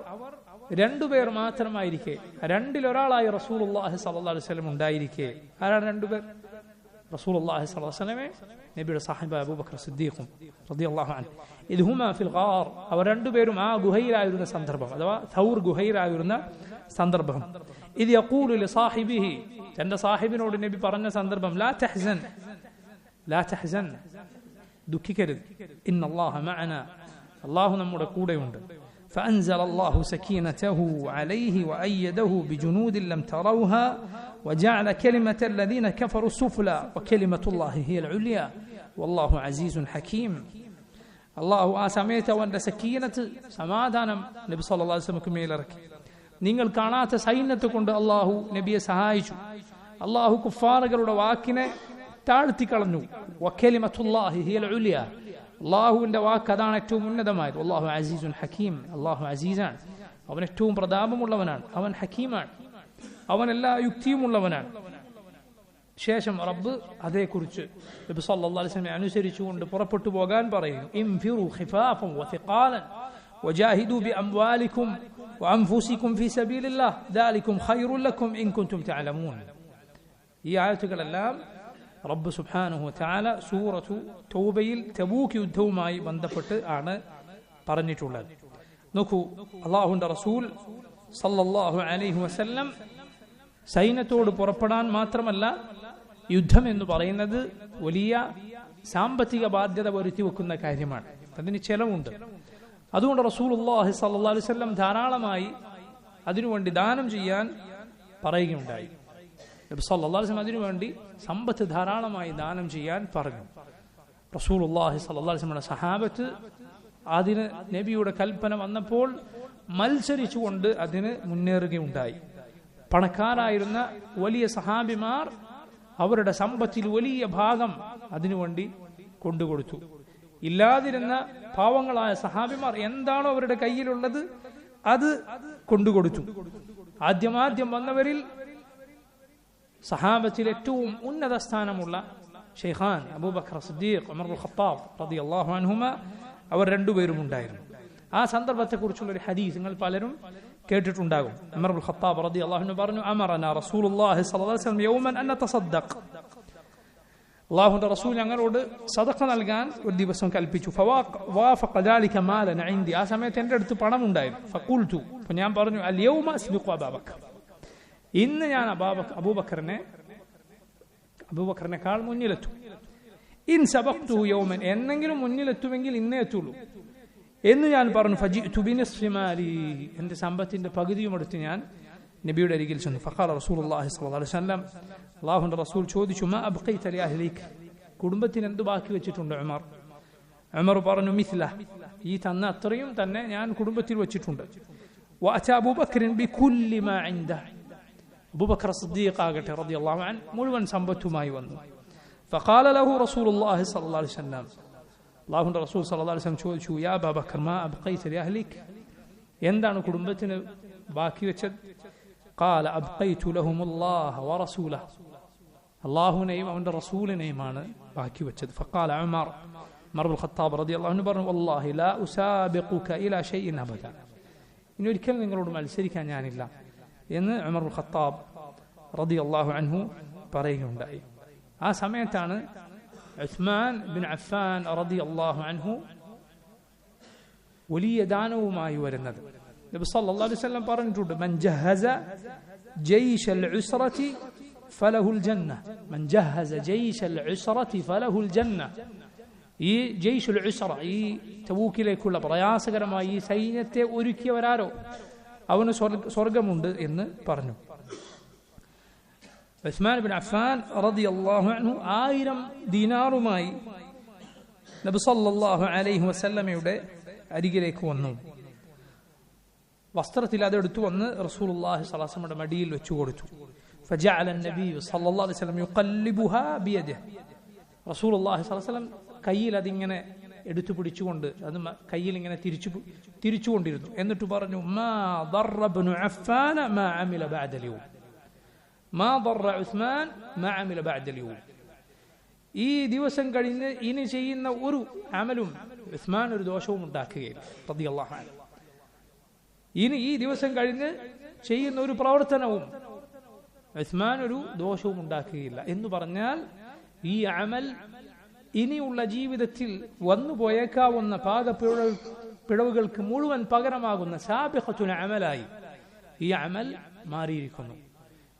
രണ്ടുപേർ മാത്രമായിരിക്കെ, രണ്ടിലൊരാളായി റസൂലുള്ളാഹി സ്വല്ലല്ലാഹു അലൈഹി വസല്ലം ഉണ്ടായിരിക്കെ. ആരാണ് രണ്ടുപേർ? റസൂലുള്ളാഹി സ്വല്ലല്ലാഹു അലൈഹി വസല്ലമെ നബിയുടെ സഹാബ അബൂബക്കർ സിദ്ദീഖും റളിയല്ലാഹു അൻഹു. ഇദ് ഹുമാ ഫിൽ ഗാർ, അവർ രണ്ടുപേരും ആ ഗുഹയിലായിരുന്ന സന്ദർഭം, അഥവാ തൗർ ഗുഹയിലായിരുന്ന സന്ദർഭം. ഇദ് യഖൂലു ലിസാഹിബിഹി, തന്റെ സാഹിബിനോട് നബി പറഞ്ഞ സന്ദർഭം, ലാ തഹ്സൻ, ലാ തഹ്സൻ, ദുഃഖിക്കരുത്, ഇന്നല്ലാഹ മഅനാ, അല്ലാഹു നമ്മുടെ കൂടെയുണ്ട്. فأنزل الله سكينته عليه وأيده بجنود لم تروها وجعل كلمة الذين كفروا السفلى وكلمة الله هي العليا والله عزيز حكيم. അള്ളാഹു ആ സമയത്ത് അവന്റെ സക്കീനത്ത് സമാധാനം നബി സല്ലല്ലാഹു അലൈഹി വസല്ലമക്ക് മേലിറക്കി. നിങ്ങൾ കാണാത്ത സൈന്യത്തെ കൊണ്ട് അള്ളാഹു നബിയെ സഹായിച്ചു. അള്ളാഹു കുഫാറുകളുടെ വാക്കിനെ താഴ്ത്തിക്കളഞ്ഞു. വകലിമത്തുല്ലാഹി ഹിയൽ ഉലിയ, അള്ളാഹുവിന്റെ വാക്ക് അതാണ് ഏറ്റവും ഉന്നതമായത്. അള്ളാഹു അസീസുൻ ഹക്കീം, അള്ളാഹു അസീസാണ്, അവൻ ഏറ്റവും പ്രതാപമുള്ളവനാണ്, അവൻ ഹക്കീമാണ്, അവൻ എല്ലാ യുക്തിയുമുള്ളവനാണ്. ശേഷം റബ്ബ് അതേക്കുറിച്ച് നബി സല്ലല്ലാഹു അലൈഹി വസല്ലം അനുസരിച്ചുകൊണ്ട് പുറപ്പെട്ടു പോകാൻ പറയുന്നു. ഇൻഫിറു ഖിഫാഫൻ വസിഖാലൻ വജാഹിദു ബിഅംവാലികും വഅൻഫുസികും ഫീ സബീലില്ലാഹ് ദാലികും ഖൈറുൽ ലക്കും ഇൻ കുൻതും തഅലമൂൻ. ഈ ആയത്തുകളെല്ലാം റബ്ബ് സുബ്ഹാനഹു വതആല സൂറത്തു തൗബയിൽ തബൂക്ക് യുദ്ധവുമായി ബന്ധപ്പെട്ട് ആണ് പറഞ്ഞിട്ടുള്ളത്. നോക്കൂ, അല്ലാഹുവിന്റെ റസൂൽ സല്ലല്ലാഹു അലൈഹി വസല്ലം സൈന്യത്തോട് പുറപ്പെടാൻ മാത്രമല്ല, യുദ്ധം എന്ന് പറയുന്നത് വലിയ സാമ്പത്തിക ബാധ്യത വരുത്തി വെക്കുന്ന കാര്യമാണ്, അതിന് ചെലവുണ്ട്. അതുകൊണ്ട് റസൂലുള്ളാഹി സ്വല്ലല്ലാഹു അലൈഹി വസല്ലം ധാരാളമായി അതിനുവേണ്ടി ദാനം ചെയ്യാൻ പറയുകയുണ്ടായി. നബി സല്ലല്ലാഹു അലൈഹി വസല്ലം അതിനുവേണ്ടി സമ്പത്ത് ധാരാളമായി ദാനം ചെയ്യാൻ പറഞ്ഞു. റസൂലുള്ളാഹി സ്വല്ലല്ലാഹു അലൈഹി വസല്ലം സഹാബത്ത് അതിന് നബിയുടെ കൽപ്പന വന്നപ്പോൾ മത്സരിച്ചുകൊണ്ട് അതിന് മുന്നേറുകയുണ്ടായി. പണക്കാരായിരുന്ന വലിയ സഹാബിമാർ അവരുടെ സമ്പത്തിൽ വലിയ ഭാഗം അതിനുവേണ്ടി കൊണ്ടുകൊടുത്തു. ഇല്ലാതിരുന്ന പാവങ്ങളായ സഹാബിമാർ എന്താണോ അവരുടെ കയ്യിലുള്ളത് അത് കൊണ്ടുകൊടുത്തു. ആദ്യം വന്നവരിൽ സഹാബത്തിൽ ഏറ്റവും ഉന്നത സ്ഥാനമുള്ള ഷെയ്ഖാൻ അബൂബക്കർ സിദ്ദീഖ്, ഉമർ ഇബ്നുൽ ഖത്താബ് റളിയല്ലാഹു അൻഹുമ, അവർ രണ്ടുപേരും ഉണ്ടായിരുന്നു. ആ സന്ദർഭത്തെക്കുറിച്ചുള്ള ഒരു ഹദീസ് നിങ്ങൾ പലരും കേട്ടിട്ടുണ്ടാകും. ഉമർ ഇബ്നുൽ ഖത്താബ് റളിയല്ലാഹു അൻഹു പറഞ്ഞു, അമറനാ റസൂലുള്ളാഹി സ്വല്ലല്ലാഹു അലൈഹി വസല്ലം യൗമൻ അൻ നതസദ്ദഖ്, അല്ലാഹുവിന്റെ റസൂൽ ഞങ്ങളോട് സദഖ നൽകാൻ ഒരു ദിവസം കൽപ്പിച്ചു. ഫവാഫഖ ദാലിക മാലൻ ഇൻദി, ആ സമയത്ത് എൻ്റെ അടുത്ത് പണം ഉണ്ടായിരുന്നു. ഫഖുൽതു, അപ്പോൾ ഞാൻ പറഞ്ഞു, അൽ യൗമ അസ്ബിഖു അബൂബക്കർ, ഇന്ന് ഞാൻ അബൂബക്കറിനേക്കാൾ മുന്നിലെത്തും. ഇൻ സബഖ്തു യൗമൻ, എന്നെങ്കിലും മുന്നിലെത്തുമെങ്കിൽ ഇന്നേ എത്തുള്ളൂ എന്ന് ഞാൻ പറഞ്ഞു. ഫജിഅ്തു ബിനിസ്ഫി മാലി, എൻ്റെ സമ്പത്തിന്റെ പകുതിയും എടുത്ത് ഞാൻ നബിയുടെ അരികിൽ ചെന്നു. ഫഖാല റസൂലുള്ളാഹി സ്വല്ലല്ലാഹു അലൈഹി വസല്ലം, അല്ലാഹുവിന്റെ റസൂൽ ചോദിച്ചു, മാ അബ്ഖൈത ലി അഹ്ലിക, കുടുംബത്തിന് എന്ത് ബാക്കി വെച്ചിട്ടുണ്ട് ഉമർ? ഉമർ പറഞ്ഞു, മിസ്ല, ഈ തന്ന അത്രയും തന്നെ ഞാൻ കുടുംബത്തിൽ വെച്ചിട്ടുണ്ട്. വഅതാ അബൂബക്കർ ബികുല്ലി മാ ഇൻദഹു, അബൂബക്കർ സിദ്ദീഖ് ആകട്ടെ റളിയല്ലാഹു അൻഹു മുഴുവൻ സമ്പത്തുമായി വന്നു. ഫഖാല ലഹു റസൂലുള്ളാഹി സ്വല്ലല്ലാഹു അലൈഹി വസല്ലം, അല്ലാഹുവിന്റെ റസൂൽ സ്വല്ലല്ലാഹു അലൈഹി വസല്ലം ചോദിച്ചു, യാ അബൂബക്കർ മാ അബ്ഖൈത ലി അഹ്ലിക, എന്താണ് കുടുംബത്തിന് ബാക്കി വെച്ചത്? ഖാല അബ്ഖൈതു ലഹുമുല്ലാഹ വറസൂലഹു, അല്ലാഹുവിനെയും അവന്റെ റസൂലിനെയുമാണ് ബാക്കി വെച്ചത്. ഫഖാല ഉമർ ഇബ്നുൽ ഖത്താബ് റളിയല്ലാഹു അൻഹു പറഞ്ഞു, വല്ലാഹി ലാ ഉസാബിഖുക ഇലാ ഷൈഇൻ അബദ, ഇനി ഒരിക്കലും നിങ്ങളോട് മത്സരിക്കാൻ ഞാനില്ല എന്ന് ഉമർ ഇബ്നുൽ ഖത്താബ് റളിയല്ലാഹു അൻഹു പറയുകയുണ്ടായി. ആ സമയത്താണ് ഉസ്മാൻ ബിൻ അഫ്ഫാൻ റളിയല്ലാഹു അൻഹു വലിയ ദാനവുമായി വരുന്നത്. നബി സല്ലല്ലാഹു അലൈഹി വസല്ലം പറഞ്ഞിട്ടുണ്ട്, മൻ ജഹസ ജയ്ശൽ ഉസ്റതി ഫലഹുൽ ജന്ന, മൻ ജഹസ ജയ്ശൽ ഉസ്റതി ഫലഹുൽ ജന്ന, ഈ ജയ്ഷുൽ ഉസ്റ, ഈ തബൂക്കിലേക്കുള്ള പ്രയാസകരമായ ഈ സൈന്യത്തെ ഒരുക്കിയവരാരോ അവന് സ്വർഗമുണ്ട് എന്ന് പറഞ്ഞു. ഉസ്മാൻ ബിൻ അഫ്ഫാൻ റളിയല്ലാഹു അൻഹു 1000 ദീനാറുമായി നബി സല്ലല്ലാഹു അലൈഹി വസല്ലമയുടെ അരികിലേക്ക് വന്നു. വസ്ത്രത്തിൽ അതെടുത്തു വന്ന് റസൂലുള്ളാഹി സ്വല്ലല്ലാഹു അലൈഹി വസല്ലമയുടെ മടിയിൽ വെച്ചു കൊടുത്തു. ഫജഅല നബി സല്ലല്ലാഹു അലൈഹി വസല്ലം യുഖല്ലിബുഹാ ബിയദിഹി, റസൂലുള്ളാഹി സ്വല്ലല്ലാഹു അലൈഹി വസല്ലം കയ്യിൽ അതിങ്ങനെ എടുത്തു പിടിച്ചുകൊണ്ട് അത് കയ്യിൽ ഇങ്ങനെ തിരിച്ചുകൊണ്ടിരുന്നു. എന്നിട്ട് പറഞ്ഞു, മാ ദറ ഇബ്നു അഫ്ഫാന മാ അമില ബഅദൽ യൗം, മാ ദറ ഉസ്മാൻ മാ അമില ബഅദൽ യൗം, ഈ ദിവസം കഴിഞ്ഞ് ഇനി ചെയ്യുന്ന ഒരു അമലും ഉസ്മാൻ ഒരു ദോഷവും ഉണ്ടാക്കുകയില്ല റളിയല്ലാഹു അൻഹു. ഇനി ഈ ദിവസം കഴിഞ്ഞ് ചെയ്യുന്ന ഒരു പ്രവർത്തനവും ഉസ്മാൻ ഒരു ദോഷവും ഉണ്ടാക്കുകയില്ല എന്ന് പറഞ്ഞാൽ ഈ അമൽ ഇനിയുള്ള ജീവിതത്തിൽ വന്നു പോയേക്കാവുന്ന പിഴവുകൾക്ക് മുഴുവൻ പകരമാകുന്ന സാബിഖത്തുൽ അമലായി ഈ അമൽ മാറിയിരിക്കുന്നു.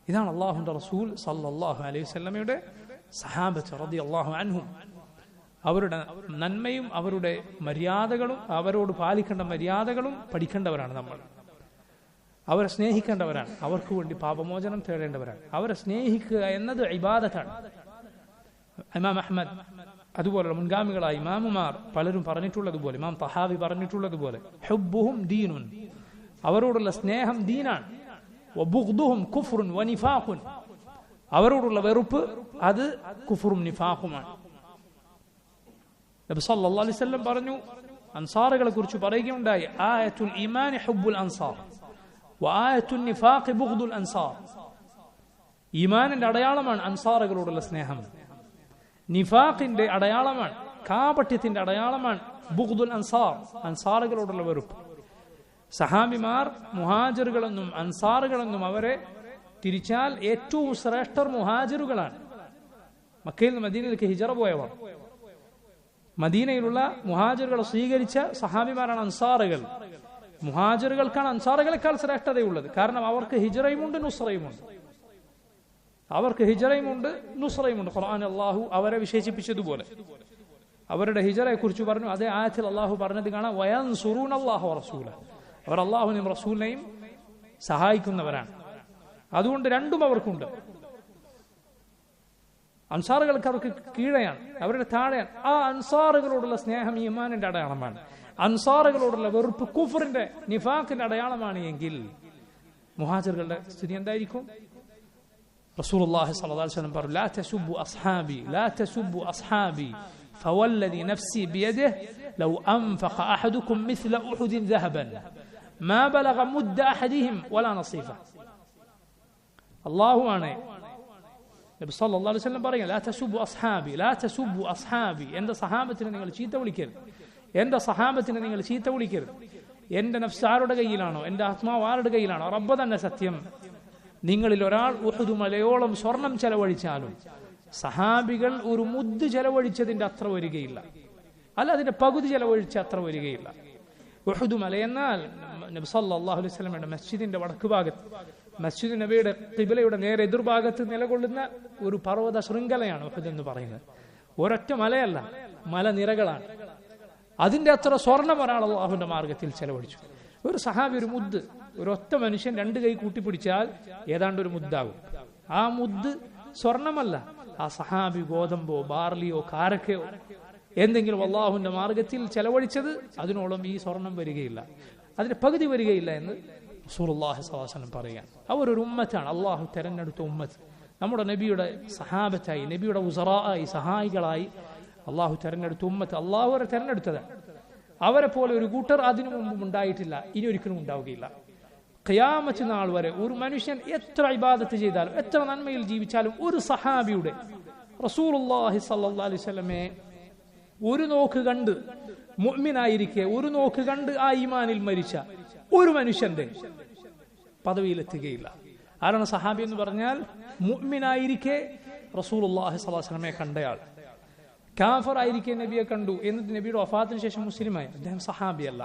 ഇതാണ് അല്ലാഹുവിന്റെ റസൂൽ സല്ലല്ലാഹു അലൈഹി വസല്ലമയുടെ സഹാബത്ത് റളിയല്ലാഹു അൻഹും. അവരുടെ നന്മയും അവരുടെ മര്യാദകളും അവരോട് പാലിക്കേണ്ട മര്യാദകളും പഠിക്കേണ്ടവരാണ് നമ്മൾ. അവരെ സ്നേഹിക്കേണ്ടവരാണ്, അവർക്ക് വേണ്ടി പാപമോചനം തേടേണ്ടവരാണ്. അവരെ സ്നേഹിക്കുക എന്നത് ഇബാദത്താണ്. ഇമാം അഹ്മദ് അതുപോലെ മുൻഗാമികളായ ഇമാമുമാർ പലരും പറഞ്ഞിട്ടുള്ളതുപോലെ, ഇമാം തഹാവി പറഞ്ഞിട്ടുള്ളതുപോലെ, ഹുബ്ബുഹും ദീനുൻ, അവരോടുള്ള സ്നേഹം ദീനാണ്. വബുഗ്ദുഹും കുഫ്റുൻ വനിഫാഖുൻ, അവരോടുള്ള വെറുപ്പ് അത് കുഫറും നിഫാഖുമാണ്. നബി സല്ലല്ലാഹു അലൈഹി വസല്ലം പറഞ്ഞു, അൻസാറുകളെ കുറിച്ച് പറയുകയുണ്ടായി, ആയത്തുൽ ഈമാനി ഹുബ്ബുൽ അൻസാർ വആയത്തുൻ നിഫാഖി ബുഗ്ദുൽ അൻസാർ. ഈമാനിന്റെ അടയാളമാണ് അൻസാറുകളോടുള്ള സ്നേഹം, നിഫാഖിന്റെ അടയാളമാണ്, കാപട്യത്തിന്റെ അടയാളമാണ് ബുഗ്ദുൽ അൻസാർ, അൻസാറുകളോടുള്ള വെറുപ്പ്. സഹാബിമാർ മുഹാജിറുകളെന്നും അൻസാറുകളെന്നും അവരെ തിരിച്ചാൽ ഏറ്റവും ശ്രേഷ്ഠർ മുഹാജിറുകളാണ്. മക്കയിൽ നിന്ന് മദീനയിലേക്ക് ഹിജറ പോയവർ, മദീനയിലുള്ള മുഹാജിറുകളെ സ്വീകരിച്ച സഹാബിമാരാണ് അൻസാറുകൾ. മുഹാജിറുകൾക്കാണ് അൻസാറുകളെക്കാൾ ശ്രേഷ്ഠതയുള്ളത്. കാരണം അവർക്ക് ഹിജറയുമുണ്ട് നുസ്രയുമുണ്ട്, അവർക്ക് ഹിജറയുമുണ്ട് നുസ്രയുമുണ്ട്. ഖുർആൻ അല്ലാഹു അവരെ വിശേഷിപ്പിച്ചതുപോലെ അവരുടെ ഹിജറയെ കുറിച്ച് പറഞ്ഞു. അതേ ആയത്തിൽ അല്ലാഹു പറഞ്ഞത് കാണാം, വയൻസുറൂനല്ലാഹു വറസൂലഹു, അവർ അല്ലാഹുവിനെയും റസൂലിനെയും സഹായിക്കുന്നവരാണ്. അതുകൊണ്ട് രണ്ടും അവർക്കുണ്ട്. അൻസാറുകൾക്ക് അവർക്ക് കീഴെയാണ്, അവരുടെ താഴെയാണ്. ആ അൻസാറുകളോടുള്ള സ്നേഹം ഈമാനിന്റെ അടയാളമാണ്. അൻസാറുകളോടുള്ള വെറുപ്പ് കുഫറിന്റെ നിഫാഖിന്റെ അടയാളമാണ് എങ്കിൽ മുഹാജിറുകളുടെ സ്ഥിതി എന്തായിരിക്കും? റസൂലുള്ളാഹി സ്വല്ലല്ലാഹു അലൈഹി വസല്ലം പറഞ്ഞു, ലാ തസുബ്ബു അസ്ഹാബി ലാ തസുബ്ബു അസ്ഹാബി ഫവല്ലദി നഫ്സി ബിയദിഹി ലൗ അൻഫഖ അഹദുകും മിസ്ല ഉഹുദിൻ ദഹബൻ മാ ബലഗ മുദ്ദ അഹദിഹിം വലാ നസീഫ. അല്ലാഹുവാണ് നബി സല്ലല്ലാഹു അലൈഹി വസല്ലം പറയുക, ലാ തസുബ്ബു അസ്ഹാബി ലാ തസുബ്ബു അസ്ഹാബി, എന്റെ സഹാബത്തിനെ നിങ്ങൾ ചീത്ത വിളിക്കരുത്, എന്റെ സഹാബത്തിനെ നിങ്ങൾ ചീത്ത വിളിക്കരുത്. എന്റെ നഫ്സ് ആരുടെ കയ്യിലാണോ, എന്റെ ആത്മാവ് ആരുടെ കയ്യിലാണോ, റബ്ബ് തന്നെ സത്യം, നിങ്ങളിൽ ഒരാൾ ഉഹുദ് മലയോളം സ്വർണം ചെലവഴിച്ചാലും സഹാബികൾ ഒരു മുദ്ദ് ചെലവഴിച്ചതിന്റെ അത്ര വരികയില്ല, അല്ല അതിന്റെ പകുതി ചെലവഴിച്ച അത്ര വരികയില്ല. ഉഹുദ് മലയെന്നാൽ നബി സല്ലല്ലാഹു അലൈഹി വസല്ലമയുടെ മസ്ജിദിന്റെ വടക്ക് ഭാഗത്ത്, മസ്ജിദ് നബിയുടെ ഖിബ്ലയുടെ നേരെ എതിർഭാഗത്ത് നിലകൊള്ളുന്ന ഒരു പർവ്വത ശൃംഖലയാണ് ഉഹുദ് എന്ന് പറയുന്നത്. ഒരൊറ്റ മലയല്ല, മലനിരകളാണ്. അതിന്റെ അത്ര സ്വർണം ഒരാൾ അല്ലാഹുവിന്റെ മാർഗത്തിൽ ചെലവഴിച്ചു. ഒരു സഹാബി ഒരു മുദ്ദ്, ഒരൊറ്റ മനുഷ്യൻ രണ്ട് കൈ കൂട്ടിപ്പിടിച്ചാൽ ഏതാണ്ട് ഒരു മുദ്ദാകും. ആ മുദ്ദ് സ്വർണമല്ല, ആ സഹാബി ഗോതമ്പോ ബാർലിയോ കാരക്കയോ എന്തെങ്കിലും അല്ലാഹുവിന്റെ മാർഗത്തിൽ ചെലവഴിച്ചത് അതിനോളം ഈ സ്വർണം വരികയില്ല, അതിന്റെ പകുതി വരികയില്ല എന്ന് റസൂലുള്ളാഹി സ്വല്ലല്ലാഹു അലൈഹി വസല്ലം പറയുകയാണ്. അവരൊരു ഉമ്മത്താണ്, അള്ളാഹു തെരഞ്ഞെടുത്ത ഉമ്മത്ത്. നമ്മുടെ നബിയുടെ സഹാബത്തായി, നബിയുടെ ഉസറായി, സഹായികളായി അള്ളാഹു തെരഞ്ഞെടുത്ത ഉമ്മത്ത്. അള്ളാഹു അവരെ തെരഞ്ഞെടുത്തതാണ്. അവരെ പോലെ ഒരു കൂട്ടർ അതിനു മുമ്പും ഉണ്ടായിട്ടില്ല, ഇനി ഒരിക്കലും ഉണ്ടാവുകയില്ല. ഖിയാമത്ത് നാൾ വരെ ഒരു മനുഷ്യൻ എത്ര ഇബാദത്ത് ചെയ്താലും എത്ര നന്മയിൽ ജീവിച്ചാലും ഒരു സഹാബിയുടെ, റസൂലുള്ളാഹി സ്വല്ലല്ലാഹു അലൈഹി വസല്ലമയെ ഒരു നോക്ക് കണ്ട് മുഅ്മിനായിരിക്കെ ഒരു നോക്ക് കണ്ട് ആ ഈമാനിൽ മരിച്ച ഒരു മനുഷ്യന്റെ പദവിയിലെത്തുകയില്ല. ആരാണ് സഹാബി എന്ന് പറഞ്ഞാൽ? മുഅ്മിനായിരിക്കെ റസൂലുള്ളാഹി സ്വല്ലല്ലാഹു അലൈഹി വസല്ലമയെ കണ്ടയാൾ. കാഫർ ആയിരിക്കെ നബിയെ കണ്ടു, എന്നിട്ട് നബിയുടെ വഫാത്തിന് ശേഷം മുസ്ലിമായി, അദ്ദേഹം സഹാബിയല്ല.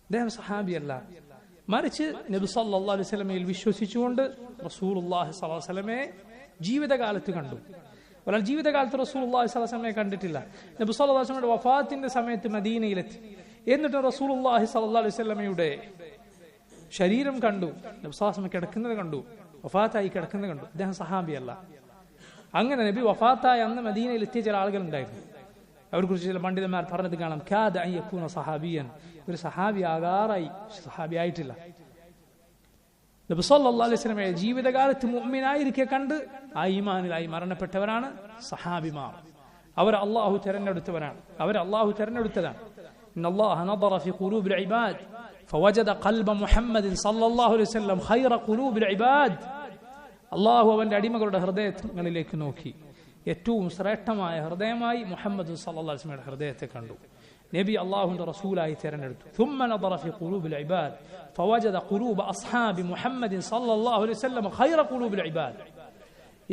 അദ്ദേഹം സഹാബിയല്ല. മറിച്ച് നബി സല്ലല്ലാഹു അലൈഹി വസല്ലമയിൽ വിശ്വസിച്ചുകൊണ്ട് റസൂലുള്ളാഹി സ്വല്ലല്ലാഹു അലൈഹി വസല്ലമയെ ജീവിതകാലത്ത് കണ്ടു. ഒരാൾ ജീവിതകാലത്ത് റസൂലുള്ളാഹി സ്വല്ലല്ലാഹു അലൈഹി വസല്ലമയെ കണ്ടിട്ടില്ല. നബി സല്ലല്ലാഹു അലൈഹി വസല്ലമയുടെ വഫാത്തിന്റെ സമയത്ത് മദീനയിലെത്തി. എന്നിട്ട് റസൂലുള്ളാഹി സ്വല്ലല്ലാഹു അലൈഹി വസല്ലമയുടെ ശരീരം കണ്ടു, നബി സല്ലല്ലാഹു അലൈഹി വസല്ലം കിടക്കുന്നത് കണ്ടു, വഫാത്തായി കിടക്കുന്നത് കണ്ടു. അദ്ദേഹം സഹാബിയല്ല. അങ്ങനെ നബി വഫാത്തായ അന്ന് മദീനയിൽ എത്തിയ ചില ആളുകൾ ഉണ്ടായിരുന്നു. അവരെ കുറിച്ച് ചില പണ്ഡിതന്മാർ പറഞ്ഞത് കാണാം, കാദ അൻ യകൂന സഹാബിയൻ, ഒരു സഹാബി ആകാറായി, സഹാബി ആയിട്ടില്ല. നബി സല്ലല്ലാഹു അലൈഹി വസല്ലമയെ ജീവിതകാലത്ത് മുഅ്മിനായിരിക്കെ കണ്ട് ആ ഈമാനിലായി മരണപ്പെട്ടവരാണ് സഹാബിമാർ. അവർ അല്ലാഹു തെരഞ്ഞെടുത്തവരാണ്, അവർ അല്ലാഹു തെരഞ്ഞെടുത്തതാണ്. ഇന്നല്ലാഹ നദറ ഫി ഖുലൂബിൽ ഇബാദ് ഫവജദ ഖൽബ മുഹമ്മദിൻ സല്ലല്ലാഹു അലൈഹി വസല്ലം ഖൈറ ഖുലൂബിൽ ഇബാദ്. അല്ലാഹു അവന്റെ അടിമകളുടെ ഹൃദയങ്ങളിലേക്ക് നോക്കി ഏറ്റവും ശ്രേഷ്ഠമായ ഹൃദയമായി മുഹമ്മദ് സല്ലല്ലാഹു അലൈഹി വസല്ലമയുടെ ഹൃദയത്തെ കണ്ടു. നബി അല്ലാഹുവിന്റെ റസൂലായി തിരഞ്ഞെടുത്തു. ثم نظر في قلوب العباد فوجد قلوب اصحاب محمد صلى الله عليه وسلم خير قلوب العباد.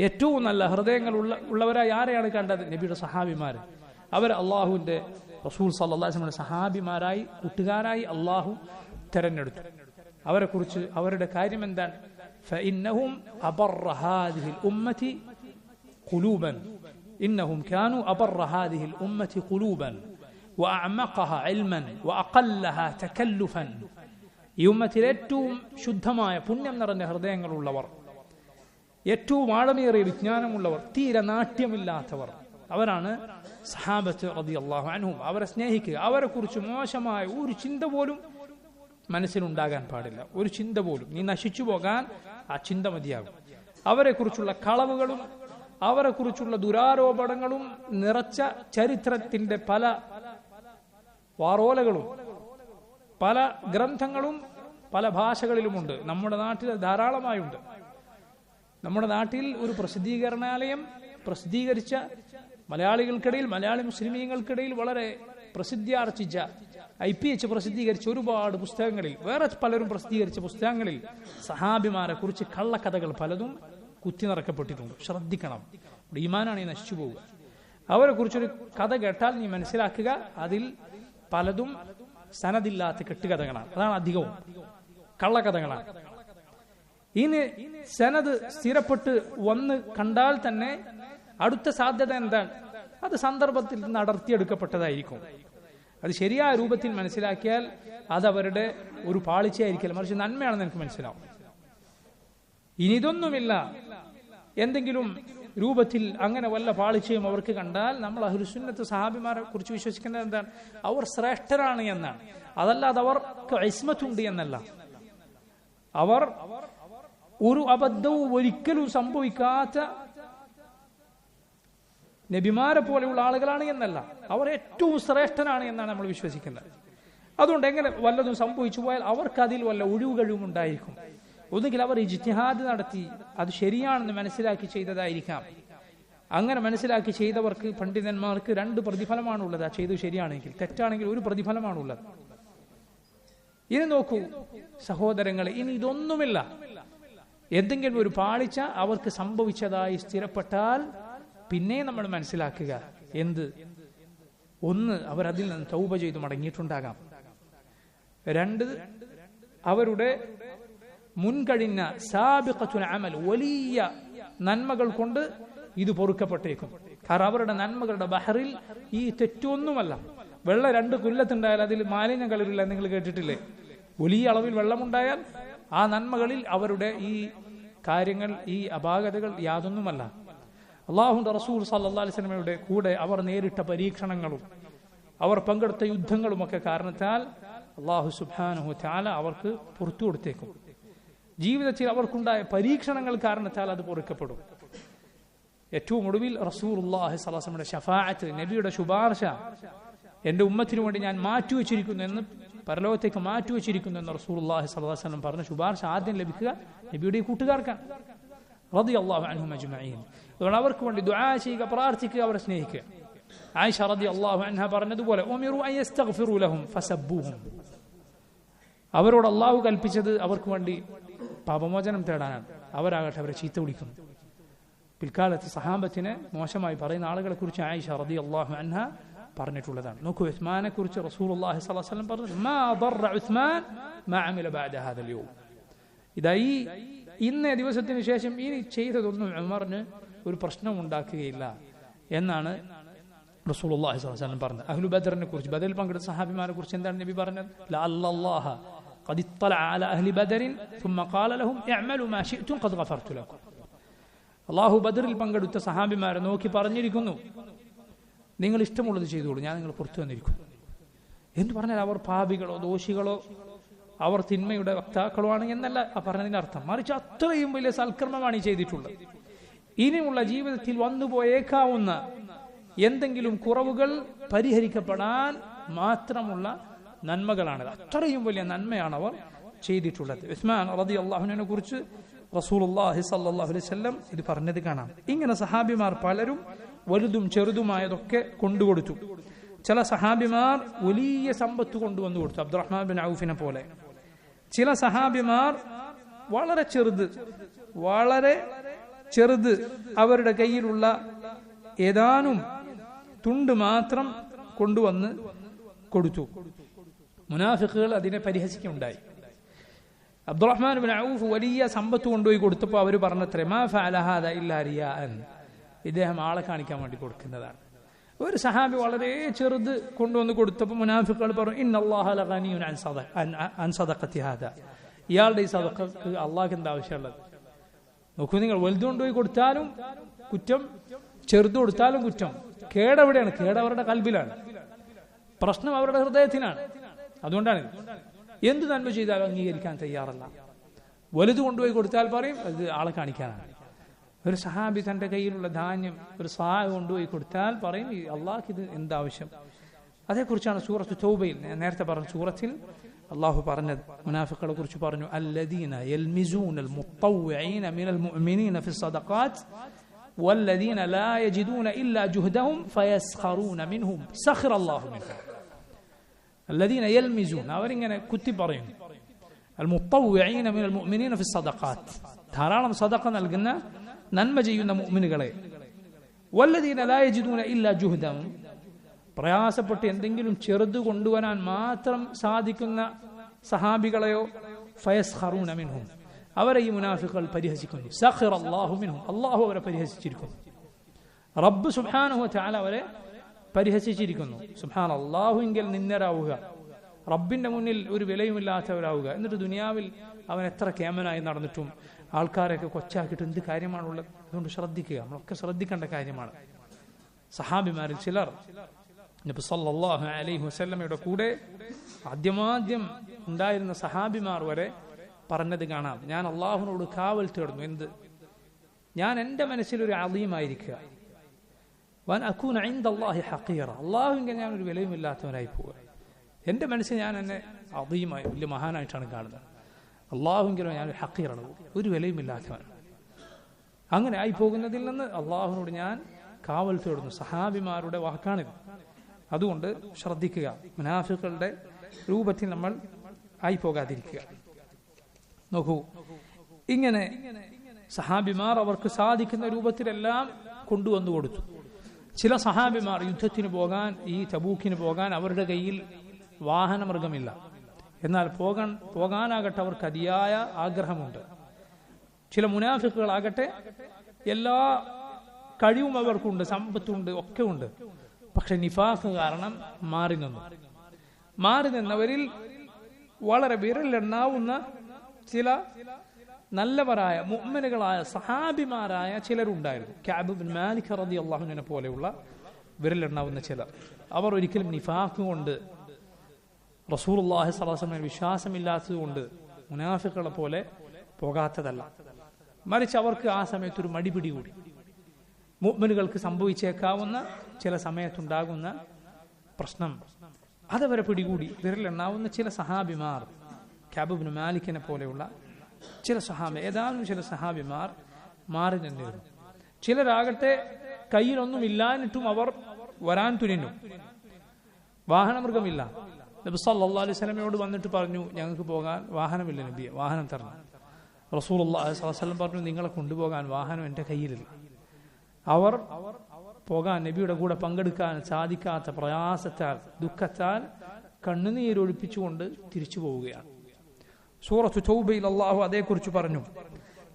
ഏറ്റവും നല്ല ഹൃദയങ്ങൾ ഉള്ളവരായി ആരെയാണ് കണ്ടത്? നബിയുടെ സഹാബിമാർ. അവർ അല്ലാഹുവിന്റെ റസൂൽ സല്ലല്ലാഹു അലൈഹി വസല്ലമയുടെ സഹാബിമാരായി, കൂട്ടുകാരായി അല്ലാഹു തിരഞ്ഞെടുത്തു. അവരെ കുറിച്ച് അവരുടെ കാര്യം എന്താണ്? فإنهم أبر هذه الأمة قلوبا إنهم كانوا أبر هذه الأمة قلوبا وأعمقها علما وأقلها تكلفا. ഈ ഉമ്മത്തിൽ ഏറ്റവും ശുദ്ധമായ പുണ്യം നിറഞ്ഞ ഹൃദയങ്ങളുള്ളവർ, ഏറ്റവും ആഴമേറിയ വിജ്ഞാനമുള്ളവർ, തീരെ നാട്യമില്ലാത്തവർ, അവരാണ് സഹാബത്ത് റളിയല്ലാഹു അൻഹും. അവരെ സ്നേഹിക്കുക, അവരെ കുറിച്ച് മോശമായ ഒരു ചിന്ത പോലും മനസ്സിലുണ്ടാകാൻ പാടില്ല. ഒരു ചിന്ത പോലും, നീ നശിച്ചു പോകാൻ ആ ചിന്ത മതിയാകും. അവരെ കുറിച്ചുള്ള കളവുകളും അവരെ കുറിച്ചുള്ള ദുരാരോപണങ്ങളും നിറച്ച ചരിത്രത്തിന്റെ പല വാറോലകളും പല ഗ്രന്ഥങ്ങളും പല ഭാഷകളിലുമുണ്ട്. നമ്മുടെ നാട്ടിൽ ധാരാളമായുണ്ട്. നമ്മുടെ നാട്ടിൽ ഒരു പ്രസിദ്ധീകരണാലയം പ്രസിദ്ധീകരിച്ച, മലയാളികൾക്കിടയിൽ, മലയാളി മുസ്ലിമീങ്ങൾക്കിടയിൽ വളരെ പ്രസിദ്ധിയാർജിച്ച IPH പ്രസിദ്ധീകരിച്ച ഒരുപാട് പുസ്തകങ്ങളിൽ, വേറെ പലരും പ്രസിദ്ധീകരിച്ച പുസ്തകങ്ങളിൽ സഹാബിമാരെ കുറിച്ച് കള്ളക്കഥകൾ പലതും കുത്തി നിറക്കപ്പെട്ടിട്ടുണ്ട്. ശ്രദ്ധിക്കണം, ഈമാനാണ് നശിച്ചു പോവുക. അവരെ കുറിച്ചൊരു കഥ കേട്ടാൽ നീ മനസ്സിലാക്കുക, അതിൽ പലതും സനദില്ലാത്ത കെട്ടുകഥകളാണ്. അതാണ് അധികവും, കള്ളക്കഥകളാണ്. ഇനി സനദ് സ്ഥിരപ്പെട്ട് വന്ന് കണ്ടാൽ തന്നെ അടുത്ത സാധ്യത എന്താണ്? അത് സന്ദർഭത്തിൽ നിന്ന് അടർത്തിയെടുക്കപ്പെട്ടതായിരിക്കും. അത് ശരിയായ രൂപത്തിൽ മനസ്സിലാക്കിയാൽ അത് അവരുടെ ഒരു പാളിച്ചയായിരിക്കില്ല, മറിച്ച് നന്മയാണെന്ന് എനിക്ക് മനസ്സിലാവും. ഇനി ഇതൊന്നുമില്ല, എന്തെങ്കിലും രൂപത്തിൽ അങ്ങനെ വല്ല പാളിച്ചയും അവർക്ക് കണ്ടാൽ നമ്മൾ അഹ്ലുസുന്നത്ത് സഹാബിമാരെ കുറിച്ച് വിശ്വസിക്കുന്നത് എന്താണ്? അവർ ശ്രേഷ്ഠരാണ് എന്നാണ്. അതല്ലാതെ അവർക്ക് ഇസ്മത്തുണ്ട് എന്നല്ല. അവർ ഒരു അബദ്ധവും ഒരിക്കലും സംഭവിക്കാത്ത നബിമാരെ പോലെയുള്ള ആളുകളാണ് എന്നല്ല, അവർ ഏറ്റവും ശ്രേഷ്ഠനാണ് എന്നാണ് നമ്മൾ വിശ്വസിക്കുന്നത്. അതുകൊണ്ട് എങ്ങനെ വല്ലതും സംഭവിച്ചു പോയാൽ അവർക്ക് അതിൽ വല്ല ഒഴിവുകഴിവും ഉണ്ടായിരിക്കും. ഒന്നുകിൽ അവർ ഇജ്തിഹാദ് നടത്തി അത് ശരിയാണെന്ന് മനസ്സിലാക്കി ചെയ്തതായിരിക്കാം. അങ്ങനെ മനസ്സിലാക്കി ചെയ്തവർക്ക്, പണ്ഡിതന്മാർക്ക് 2 പ്രതിഫലമാണുള്ളത്. ആ ചെയ്തത് ശരിയാണെങ്കിൽ. തെറ്റാണെങ്കിൽ 1 പ്രതിഫലമാണുള്ളത്. ഇനി നോക്കൂ സഹോദരങ്ങളെ, ഇനി ഇതൊന്നുമില്ല, എന്തെങ്കിലും ഒരു പാളിച്ച അവർക്ക് സംഭവിച്ചതായി സ്ഥിരപ്പെട്ടാൽ പിന്നെ നമ്മൾ മനസ്സിലാക്കുക എന്ത്? 1, അവരതിൽ നിന്ന് തൗബ ചെയ്ത് മടങ്ങിയിട്ടുണ്ടാകാം. 2, അവരുടെ മുൻകഴിഞ്ഞ സാബിഖത്തുൽ അമൽ, വലിയ നന്മകൾ കൊണ്ട് ഇത് പൊറുക്കപ്പെട്ടേക്കും. കാരണം അവരുടെ നന്മകളുടെ ബഹറിൽ ഈ തെറ്റൊന്നുമല്ല. വെള്ളം 2 കൊല്ലത്തുണ്ടായാൽ അതിൽ മാലിന്യം കളരില്ല, നിങ്ങൾ കേട്ടിട്ടില്ലേ? വലിയ അളവിൽ വെള്ളമുണ്ടായാൽ ആ നന്മകളിൽ അവരുടെ ഈ കാര്യങ്ങൾ, ഈ അപാകതകൾ യാതൊന്നുമല്ല. അല്ലാഹുവിന്റെ റസൂൽ സല്ലല്ലാഹു അലൈഹി വസല്ലമയുടെ കൂടെ അവർ നേരിട്ട പരീക്ഷണങ്ങളും അവർ പങ്കെടുത്ത യുദ്ധങ്ങളും ഒക്കെ കാരണത്താൽ അല്ലാഹു സുബ്ഹാനഹു തആല അവർക്ക് പുറത്തു കൊടുത്തേക്കും. ജീവിതത്തിൽ അവർക്കുണ്ടായ പരീക്ഷണങ്ങൾ കാരണത്താൽ അത് പൊറുക്കപ്പെടും. ഏറ്റവും ഒടുവിൽ റസൂലുള്ളാഹി സ്വല്ലല്ലാഹു അലൈഹി വസല്ലമയുടെ ശഫാഅത്ത്, നബിയുടെ ശുപാർശ, എന്റെ ഉമ്മത്തിനു വേണ്ടി ഞാൻ മാറ്റിവെച്ചിരിക്കുന്നു എന്ന്, പരലോകത്തേക്ക് മാറ്റിവെച്ചിരിക്കുന്നു എന്ന് റസൂലുള്ളാഹി സ്വല്ലല്ലാഹു അലൈഹി വസല്ലം പറഞ്ഞ ശുപാർശ ആദ്യം ലഭിക്കുക നബിയുടെ കൂട്ടുകാർക്കാണ് റളിയല്ലാഹു അൻഹും അജ്മഈൻ. അതുകൊണ്ട് അവർക്ക് വേണ്ടി ദുആ ചെയ്യുക, പ്രാർത്ഥിക്കുക, അവരെ സ്നേഹിക്കുക. ആയിഷ റളിയല്ലാഹു അൻഹ പറഞ്ഞതുപോലെ ഉമിറു അൻ യസ്തഗ്ഫിറു ലഹും ഫസബ്ബൂഹും, അവരോട് അല്ലാഹു കൽപ്പിച്ചത് അവർക്ക് വേണ്ടി പാപമോചനം തേടാനാണ്. അവരാകട്ടെ അവരെ ചീത്ത വിളിക്കുന്നു. പിൽക്കാലത്ത് സഹാബത്തിനെ മോശമായി പറയുന്ന ആളുകളെ കുറിച്ച് ആയിഷ റളിയല്ലാഹു അൻഹ പറഞ്ഞിട്ടുള്ളതാണ്. നോക്കൂ, ഉസ്മാനെ കുറിച്ച് റസൂലുള്ളാഹി സ്വല്ലല്ലാഹു അലൈഹി വസല്ലം പറഞ്ഞു, മാ ദറ ഉസ്മാൻ മാ അമില ബഅദ ഹാദൽ യൗം. ഇതായി ഇന്നേ ദിവസത്തിന് ശേഷം ഇനി ചെയ്തതൊന്നും ഉമറിന് ഒരു പ്രശ്നം ഉണ്ടാക്കുകയില്ല എന്നാണ് റസൂലുള്ളാഹി സ്വല്ലല്ലാഹു അലൈഹി വസല്ലം പറഞ്ഞത്. അഹ്ലു ബദറിനെ കുറിച്ച്, ബദറിൽ പങ്കെടുത്ത സഹാബിമാരെ കുറിച്ച് എന്താണ് നബി പറഞ്ഞത്? ലഅല്ലല്ലാഹ ഖദ് ഇത്തലഅ അലാ അഹ്ലി ബദറിൻ ثم قال لهم اعملوا ما شئتم قد غفرت لكم. അല്ലാഹു ബദറിൽ പങ്കെടുത്ത സഹാബിമാരെ നോക്കി പറഞ്ഞിരിക്കുന്നു, നിങ്ങൾ ഇഷ്ടമുള്ളത് ചെയ്തോളൂ, ഞാൻ നിങ്ങൾ പുറത്തു വന്നിരിക്കുന്നു എന്ന് പറഞ്ഞാൽ അവർ പാപികളോ ദോഷികളോ അവർ തിന്മയുടെ വക്താക്കളോ ആണ് എന്നല്ല പറഞ്ഞതിന്റെ അർത്ഥം. മറിച്ച് അത്രയും വലിയ സൽക്കർമ്മമാണ് ഈ ചെയ്തിട്ടുള്ളത്. ഇനിയുള്ള ജീവിതത്തിൽ വന്നുപോയേക്കാവുന്ന എന്തെങ്കിലും കുറവുകൾ പരിഹരിക്കപ്പെടാൻ മാത്രമുള്ള നന്മകളാണ്. അത്രയും വലിയ നന്മയാണ് അവർ ചെയ്തിട്ടുള്ളത്. ഉസ്മാൻ റളിയല്ലാഹു അൻഹുവിനെ കുറിച്ച് റസൂലുള്ളാഹി സ്വല്ലല്ലാഹു അലൈഹി വസല്ലം ഇത് പറഞ്ഞത് കാണാം. ഇങ്ങനെ സഹാബിമാർ പലരും വലുതും ചെറുതുമായതൊക്കെ കൊണ്ടുകൊടുത്തു. ചില സഹാബിമാർ വലിയ സമ്പത്ത് കൊണ്ടുവന്നു കൊടുത്തു, അബ്ദുറഹ്മാൻ ബിൻ ഔഫിനെ പോലെ. ചില സഹാബിമാർ വളരെ ചെറുത് അവരുടെ കയ്യിലുള്ള ഏതാനും തുണ്ട് മാത്രം കൊണ്ടുവന്ന് കൊടുത്തു. മുനാഫിഖുകൾ അതിനെ പരിഹസിക്കുണ്ടായി. അബ്ദുറഹ്മാൻ ബിൻ ഔഫ് വലിയ സമ്പത്ത് കൊണ്ടുപോയി കൊടുത്തപ്പോൾ അവർ പറഞ്ഞത്രേ, മാ ഫഅല ഹാദാ ഇല്ലാ റിയാഅൻ, ഇദ്ദേഹം ആളെ കാണിക്കാൻ വേണ്ടി കൊടുക്കുന്നതാണ്. ഒരു സഹാബി വളരെ ചെറുത് കൊണ്ടുവന്ന് കൊടുത്തപ്പോൾ മുനാഫിഖുകൾ പറഞ്ഞു, ഇന്നല്ലാഹ ലഗനിയുൻ അൻ സദഖത്തി ഹാദാ, ഇയാളുടെ ഈ സദഖക്ക് അല്ലാഹുവിന് എന്താ ആവശ്യമുള്ളത്? നോക്കൂ, നിങ്ങൾ വലുത് കൊണ്ടുപോയി കൊടുത്താലും കുറ്റം, ചെറുത് കൊടുത്താലും കുറ്റം. കേടെവിടെയാണ്? കേടവരുടെ കൽബിലാണ്, പ്രശ്നം അവരുടെ ഹൃദയത്തിനാണ്. അതുകൊണ്ടാണ് എന്ത് നന്മ ചെയ്താലും അംഗീകരിക്കാൻ തയ്യാറല്ല. വലുത് കൊണ്ടുപോയി കൊടുത്താൽ പറയും അത് ആളെ കാണിക്കാനാണ്. ഒരു സഹാബി തന്റെ കയ്യിലുള്ള ധാന്യം ഒരു സായ കൊണ്ടുപോയി കൊടുത്താൽ പറയും അള്ളാഹ്ക്ക് ഇത് എന്താവശ്യം. അതേക്കുറിച്ചാണ് സൂറത്ത് തൗബയിൽ നേരത്തെ പറഞ്ഞ സൂറത്തിൽ അള്ളാഹു പറഞ്ഞത്. മുനാഫിഖുകളെ കുറിച്ച് പറഞ്ഞു, അല്ലദീന യൽമിസൂനൽ മുത്തവ്വിഈന മിനൽ മുഅ്മിനീന ഫിസ്സദഖാത്ത് വല്ലദീന ലാ യജിദൂന ഇല്ലാ ജുഹദഹും ഫയസ്ഖറൂന മിൻഹും സഖറല്ലാഹു മിൻഹും. അല്ലദീന യൽമിസൂൻ, അവരിങ്ങനെ കുത്തി പറയുന്നു, അൽ മുത്തവ്വിഈന മിനൽ മുഅ്മിനീന ഫിസ്സദഖാത്ത്, ധാരാളം സദഖ നൽകുന്ന നന്മ ചെയ്യുന്ന മുഅ്മിനുകളെ, വല്ലദീന ലാ യജിദൂന ഇല്ലാ ജുഹദഹും, പ്രയാസപ്പെട്ട് എന്തെങ്കിലും ചെറുത് കൊണ്ടുവരാൻ മാത്രം സാധിക്കുന്ന സഹാബികളെയോ, ഫയസ്ഖറൂന മിൻഹും, അവരെ ഈ മുനാഫിഖുകൾ പരിഹസിക്കുന്നു. സഖറല്ലാഹു മിൻഹും, അല്ലാഹു അവരെ പരിഹസിച്ചിരിക്കുന്നു. റബ്ബ് സുബ്ഹാനഹു വ തആല അവരെ പരിഹസിച്ചിരിക്കുന്നു. സുബ്ഹാനല്ലാഹു, എങ്കിൽ നിന്ദരാവുക, റബ്ബിന്റെ മുന്നിൽ ഒരു വിലയുമില്ലാത്തവരാവുക. എന്നിട്ട് ദുനിയാവിൽ അവൻ എത്ര കേമനായി നടന്നിട്ടും ആൾക്കാരെയൊക്കെ കൊച്ചാക്കിയിട്ട് എന്ത് കാര്യമാണുള്ളത്? അതുകൊണ്ട് ശ്രദ്ധിക്കുക, നമ്മളൊക്കെ ശ്രദ്ധിക്കേണ്ട കാര്യമാണ്. സഹാബിമാരിൽ ചിലർ നബി സല്ലല്ലാഹു അലൈഹി വസല്ലമയുടെ കൂടെ ആദ്യമാദ്യം ഉണ്ടായിരുന്ന സഹാബിമാർ വരെ പറഞ്ഞത് കാണാം, ഞാൻ അള്ളാഹുവിനോട് കാവൽ തേടുന്നു. എന്ത്? ഞാൻ എൻ്റെ മനസ്സിലൊരു അളീമായിരിക്കുക, വൻ അകൂന ഇൻദല്ലാഹി ഹഖീറ, അള്ളാഹുവിൽ ഞാനൊരു വിലയുമില്ലാത്തവനായി പോവുക. എൻ്റെ മനസ്സിൽ ഞാൻ എന്നെ അളീമായി വലിയ മഹാനായിട്ടാണ് കാണുന്നത്, അള്ളാഹുവിലും ഞാനൊരു ഹഖീറാണ്, ഒരു വിലയുമില്ലാത്തവനാണ്. അങ്ങനെ ആയി പോകുന്നതിൽ നിന്ന് അള്ളാഹുവിനോട് ഞാൻ കാവൽ തേടുന്നു. സഹാബിമാരുടെ വാക്കാണിത്. അതുകൊണ്ട് ശ്രദ്ധിക്കുക, മുനാഫിഖുകളുടെ രൂപത്തിൽ നമ്മൾ ആയി പോകാതിരിക്കുക. നോക്കൂ, ഇങ്ങനെ സഹാബിമാർ അവർക്ക് സാധിക്കുന്ന രൂപത്തിലെല്ലാം കൊണ്ടുവന്നു കൊടുത്തു. ചില സഹാബിമാർ യുദ്ധത്തിന് പോകാൻ, ഈ തബൂക്കിന് പോകാൻ അവരുടെ കയ്യിൽ വാഹനമൃഗമില്ല. എന്നാൽ പോകാനാകട്ടെ അവർക്ക് അതിയായ ആഗ്രഹമുണ്ട്. ചില മുനാഫിഖുകളാകട്ടെ എല്ലാ കഴിവും അവർക്കുണ്ട്, സമ്പത്തുണ്ട്, ഒക്കെ ഉണ്ട്. പക്ഷെ നിഫാഖ് കാരണം മാറി നിന്നു. മാറി നിന്നവരിൽ വളരെ വിരലെണ്ണാവുന്ന ചില നല്ലവരായ മുഅ്മിനുകളായ സഹാബിമാരായ ചിലരുണ്ടായിരുന്നു. കഅബ് ഇബ്നു മാലിക് റളിയല്ലാഹു അൻഹുവിനെ പോലെയുള്ള വിരലെണ്ണാവുന്ന ചിലർ. അവർ ഒരിക്കലും നിഫാഖ് കൊണ്ട്, റസൂലുള്ളാഹി സ്വല്ലല്ലാഹു അലൈഹി വസല്ലം വിശ്വാസമില്ലാത്തതുകൊണ്ട് മുനാഫിഖുകളെ പോലെ പോകാത്തതല്ല. മറിച്ച് അവർക്ക് ആ സമയത്തൊരു മടി പിടികൂടി. മുഅ്മിനുകൾക്ക് സംഭവിച്ചേക്കാവുന്ന ചില സമയത്തുണ്ടാകുന്ന പ്രശ്നം അതവരെ പിടികൂടി. വിരലെണ്ണാവുന്ന ചില സഹാബിമാർ, കഅബ് ഇബ്നു മാലിക്കിനെ പോലെയുള്ള ചില ഏതാനും ചില സഹാബിമാർ മാറി നിന്നിരുന്നു. ചിലരാകട്ടെ കയ്യിലൊന്നുമില്ലാഞ്ഞിട്ടും അവർ വരാൻ തുനിഞ്ഞു. വാഹനമൃഗമില്ല. നബി സല്ലല്ലാഹു അലൈഹി വസല്ലമയോട് വന്നിട്ട് പറഞ്ഞു, ഞങ്ങൾക്ക് പോകാൻ വാഹനമില്ല നബിയെ, വാഹനം തരണം. റസൂലുള്ളാഹി സ്വല്ലല്ലാഹു അലൈഹി വസല്ലം പറഞ്ഞു, നിങ്ങളെ കൊണ്ടുപോകാൻ വാഹനം എൻ്റെ കയ്യിലില്ല. അവർ പോകാൻ, നബിയുടെ കൂടെ പങ്കെടുക്കാൻ സാധിക്കാത്ത പ്രയാസത്താൽ, ദുഃഖത്താൽ കണ്ണുനീരൊഴിപ്പിച്ചുകൊണ്ട് തിരിച്ചു പോവുകയാണ്. സൂറത്തു തൗബയിൽ അല്ലാഹു അതേക്കുറിച്ച് പറഞ്ഞു,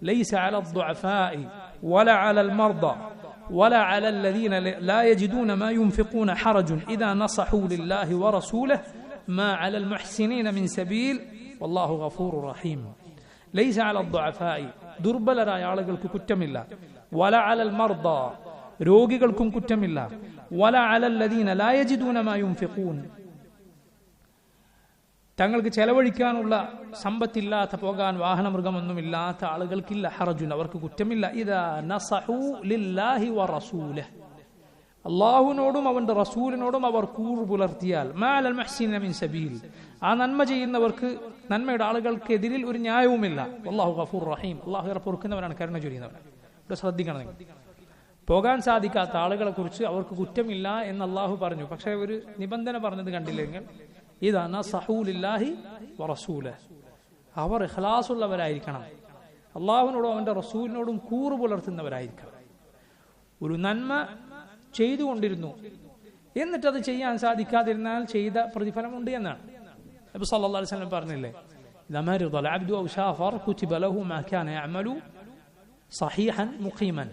ലൈസ അലൽ ദുഅഫാഇ വലാ അലൽ മർദ വലാ അലൽ ലദീന ലാ യജിദൂന മാ യുൻഫിഖൂന ഹറജുൻ ഇദാ നസഹു ലില്ലാഹി വറസൂലിഹി മാ അലൽ മുഹ്സിനീന മിൻ സബീൽ വല്ലാഹു ഗഫൂറുർ റഹീം. ലൈസ അലൽ ദുഅഫാഇ, ദുർബലരായ ആളുകൾക്ക് കുറ്റമില്ല. വലാ അലൽ മർദ, രോഗികൾക്കും കുറ്റമില്ല. വലാ അലൽ ലദീന ലാ യജിദൂന മാ യുൻഫിഖൂൻ, തങ്ങൾക്ക് ചെലവഴിക്കാനുള്ള സമ്പത്തില്ലാത്ത, പോകാൻ വാഹനമൃഗമൊന്നുമില്ലാത്ത ആളുകൾക്കില്ല ഹറജുൻ, അവർക്ക് കുറ്റമില്ല. ഇദാ നസഹു ലില്ലാഹി വറസൂലിഹി, അല്ലാഹുവിനോടും അവന്റെ റസൂലിനോടും അവർ കൂറ് പുലർത്തിയാൽ, മാ അലൽ മുഹ്സിനീന മിൻ സബീൽ, ആ നന്മ ചെയ്യുന്നവർക്ക്, നന്മയുടെ ആളുകൾക്കെതിരിൽ ഒരു ന്യായവുമില്ല. വല്ലാഹു ഗഫൂറുർ റഹീം, അല്ലാഹു ഏറെ പൊറുക്കുന്നവനാണ്, കരുണ ചൊരിയുന്നവനാണ്. ഇവിടെ ശ്രദ്ധിക്കണം നിങ്ങൾ. പോകാൻ സാധിക്കാത്ത ആളുകളെ കുറിച്ച് അവർക്ക് കുറ്റമില്ല എന്ന് അല്ലാഹു പറഞ്ഞു. പക്ഷേ ഒരു നിബന്ധന പറഞ്ഞത് കണ്ടില്ലെങ്കിൽ, ഇദാ നസഹു ലില്ലാഹി വറസൂലിഹി, അവർ ഇഖ്ലാസുള്ളവരായിരിക്കണം, അല്ലാഹുവിനോടും അവന്റെ റസൂലിനോടും കൂറ് പുലർത്തുന്നവരായിരിക്കണം. ഒരു നന്മ ചെയ്തുകൊണ്ടിരുന്നു, എന്നിട്ടത് ചെയ്യാൻ സാധിക്കാതിരുന്നാൽ ചെയ്ത പ്രതിഫലമുണ്ട് എന്നാണ് നബി സല്ലല്ലാഹു അലൈഹി വസല്ലം പറഞ്ഞില്ലേ, ഇദാ മരിദൽ അബ്ദു ഔ ശാഫർ കുതിബ ലഹു മാ കാന യഅമലു സഹീഹൻ മുഖീമൻ.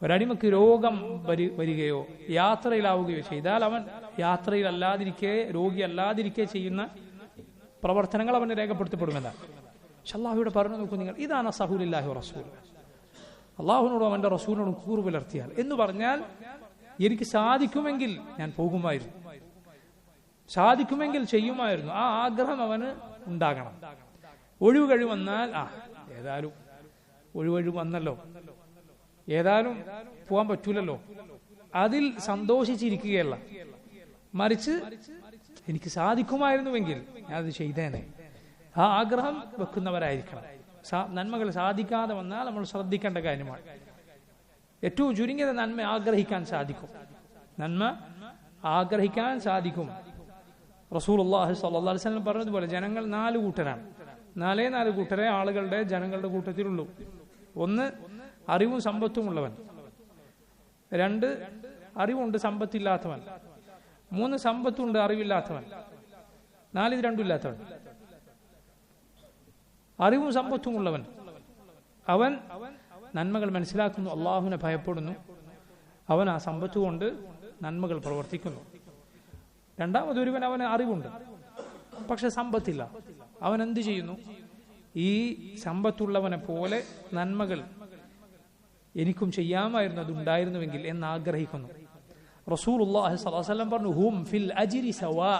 ഒരടിമക്ക് രോഗം വരികയോ യാത്രയിലാവുകയോ ചെയ്താൽ അവൻ യാത്രയിലല്ലാതിരിക്കെ, രോഗിയല്ലാതിരിക്കെ ചെയ്യുന്ന പ്രവർത്തനങ്ങൾ അവന് രേഖപ്പെടുത്തപ്പെടുമെന്നാണ്. പക്ഷെ അല്ലാഹുവിടെ പറഞ്ഞു നോക്കൂ നിങ്ങൾ, ഇതാണ് സഹൂലില്ലാഹി റസൂൽ, അള്ളാഹുവിനോടും അവന്റെ റസൂലിനോടും കൂറ് പുലർത്തിയാൽ എന്ന് പറഞ്ഞാൽ എനിക്ക് സാധിക്കുമെങ്കിൽ ഞാൻ പോകുമായിരുന്നു, സാധിക്കുമെങ്കിൽ ചെയ്യുമായിരുന്നു. ആ ആഗ്രഹം അവന് ഉണ്ടാകണം. ഒഴിവ് കഴിവ് വന്നാൽ ഏതായാലും ഒഴിവ് വന്നല്ലോ, ഏതായാലും പോകാൻ പറ്റൂലല്ലോ, അതിൽ സന്തോഷിച്ചിരിക്കുകയല്ല, മറിച്ച് എനിക്ക് സാധിക്കുമായിരുന്നുവെങ്കിൽ ഞാനത് ചെയ്തേനെ. ആ ആഗ്രഹം വെക്കുന്നവരായിരിക്കണം. നന്മകൾ സാധിക്കാതെ വന്നാൽ നമ്മൾ ശ്രദ്ധിക്കേണ്ട കാര്യമാണ്. ഏറ്റവും ചുരുങ്ങിയത് നന്മ ആഗ്രഹിക്കാൻ സാധിക്കും, നന്മ ആഗ്രഹിക്കാൻ സാധിക്കും. റസൂലുള്ളാഹി സ്വല്ലല്ലാഹു അലൈഹി വസല്ലം പറഞ്ഞതുപോലെ ജനങ്ങൾ 4 കൂട്ടരാണ്. 4 കൂട്ടരെ ആളുകളുടെ ജനങ്ങളുടെ കൂട്ടത്തിലുള്ളൂ. 1 അറിവും സമ്പത്തും ഉള്ളവൻ, 2 അറിവുണ്ട് സമ്പത്തില്ലാത്തവൻ, 3 സമ്പത്തുണ്ട് അറിവില്ലാത്തവൻ, 4 ഇത് രണ്ടും ഇല്ലാത്തവൻ. അറിവും സമ്പത്തും ഉള്ളവൻ അവൻ നന്മകൾ മനസ്സിലാക്കുന്നു, അള്ളാഹുവിനെ ഭയപ്പെടുന്നു, അവൻ ആ സമ്പത്ത് കൊണ്ട് നന്മകൾ പ്രവർത്തിക്കുന്നു. രണ്ടാമതൊരുവൻ അവന് അറിവുണ്ട് പക്ഷെ സമ്പത്തില്ല, അവൻ എന്ത് ചെയ്യുന്നു? ഈ സമ്പത്തുള്ളവനെ പോലെ നന്മകൾ എനിക്കും ചെയ്യാമായിരുന്നു, അതുണ്ടായിരുന്നുവെങ്കിൽ എന്നാഗ്രഹിക്കുന്നു. റസൂലുള്ളാഹി സ്വല്ലല്ലാഹു അലൈഹി വസല്ലം പറഞ്ഞു, ഹും ഫിൽ അജ്രി സവാ,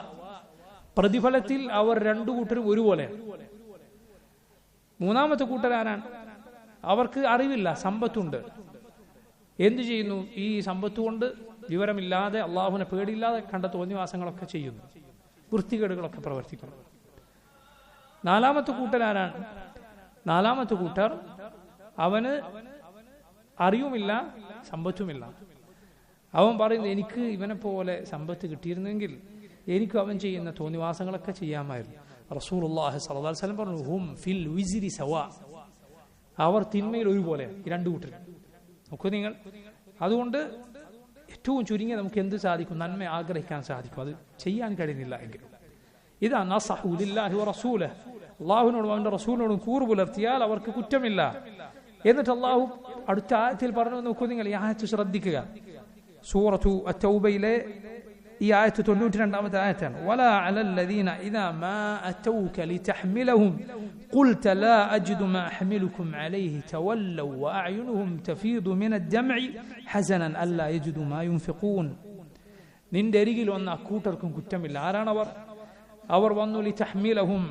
പ്രതിഫലത്തിൽ അവർ 2 കൂട്ടരും ഒരുപോലെ. മൂന്നാമത്തെ കൂട്ടരാരാണ്? അവർക്ക് അറിവില്ല, സമ്പത്തുണ്ട്. എന്തു ചെയ്യുന്നു? ഈ സമ്പത്ത് കൊണ്ട് വിവരമില്ലാതെ അള്ളാഹുവിനെ പേടിയില്ലാതെ കണ്ട തോന്നിവാസങ്ങളൊക്കെ ചെയ്യുന്നു, വൃത്തികേടുകളൊക്കെ പ്രവർത്തിക്കുന്നു. 4മത്തെ കൂട്ടരാരാണ്? 4മത്തെ കൂട്ടർ അവന് അറിവുമില്ല സമ്പത്തുമില്ല. അവൻ പറയുന്നു, എനിക്ക് ഇവനെ പോലെ സമ്പത്ത് കിട്ടിയിരുന്നെങ്കിൽ എനിക്കും അവൻ ചെയ്യുന്ന തോന്നിവാസങ്ങളൊക്കെ ചെയ്യാമായിരുന്നു. റസൂലുള്ളാഹി സ്വല്ലല്ലാഹു അലൈഹി വസല്ലം പറഞ്ഞു, ഹും ഫിൽ വിസ്രി സവാ, അവർ തിന്മയിൽ ഒരുപോലെ. ഈ 2 കൂട്ടർ നോക്കൂ നിങ്ങൾ. അതുകൊണ്ട് ഏറ്റവും ചുരുങ്ങിയ നമുക്ക് എന്ത് സാധിക്കും? നന്മ ആഗ്രഹിക്കാൻ സാധിക്കും, അത് ചെയ്യാൻ കഴിയുന്നില്ല എങ്കിലും. ഇതാ നസഹു ലില്ലാഹി വറസൂലിഹി, അള്ളാഹുവിനോടും അവന്റെ റസൂലിനോടും കൂറ് പുലർത്തിയാൽ അവർക്ക് കുറ്റമില്ല. എന്നിട്ട് അള്ളാഹു അടുത്ത ആയത്തിൽ പറഞ്ഞു, നോക്കൂ നിങ്ങൾ, ഈ ആയത്ത് ശ്രദ്ധിക്കുക. സൂറത്തു അത്തൗബയിലെ ഈ ആയത്ത് 92ാമത്തെ ആയത്താണ്. വലാ അലല്ലദീന ഇദാ മാ അതൗക ലിതഹ്മിലഹും ഖുൽത ലാ അജിദു മാ അഹ്മിലുകും അലൈഹി തവല്ലൗ വഅഅ്യുനുഹും തഫീദു മിനദ് ദംഇ ഹസനൻ അല്ലാ യജിദു മാ യുൻഫിഖൂൻ. നിന്റെ അരികിൽ വന്ന അക്കൂട്ടർക്കും കുറ്റമില്ല. ആരാണവർ? അവർ വന്നു ലിതഹ്മിലഹും,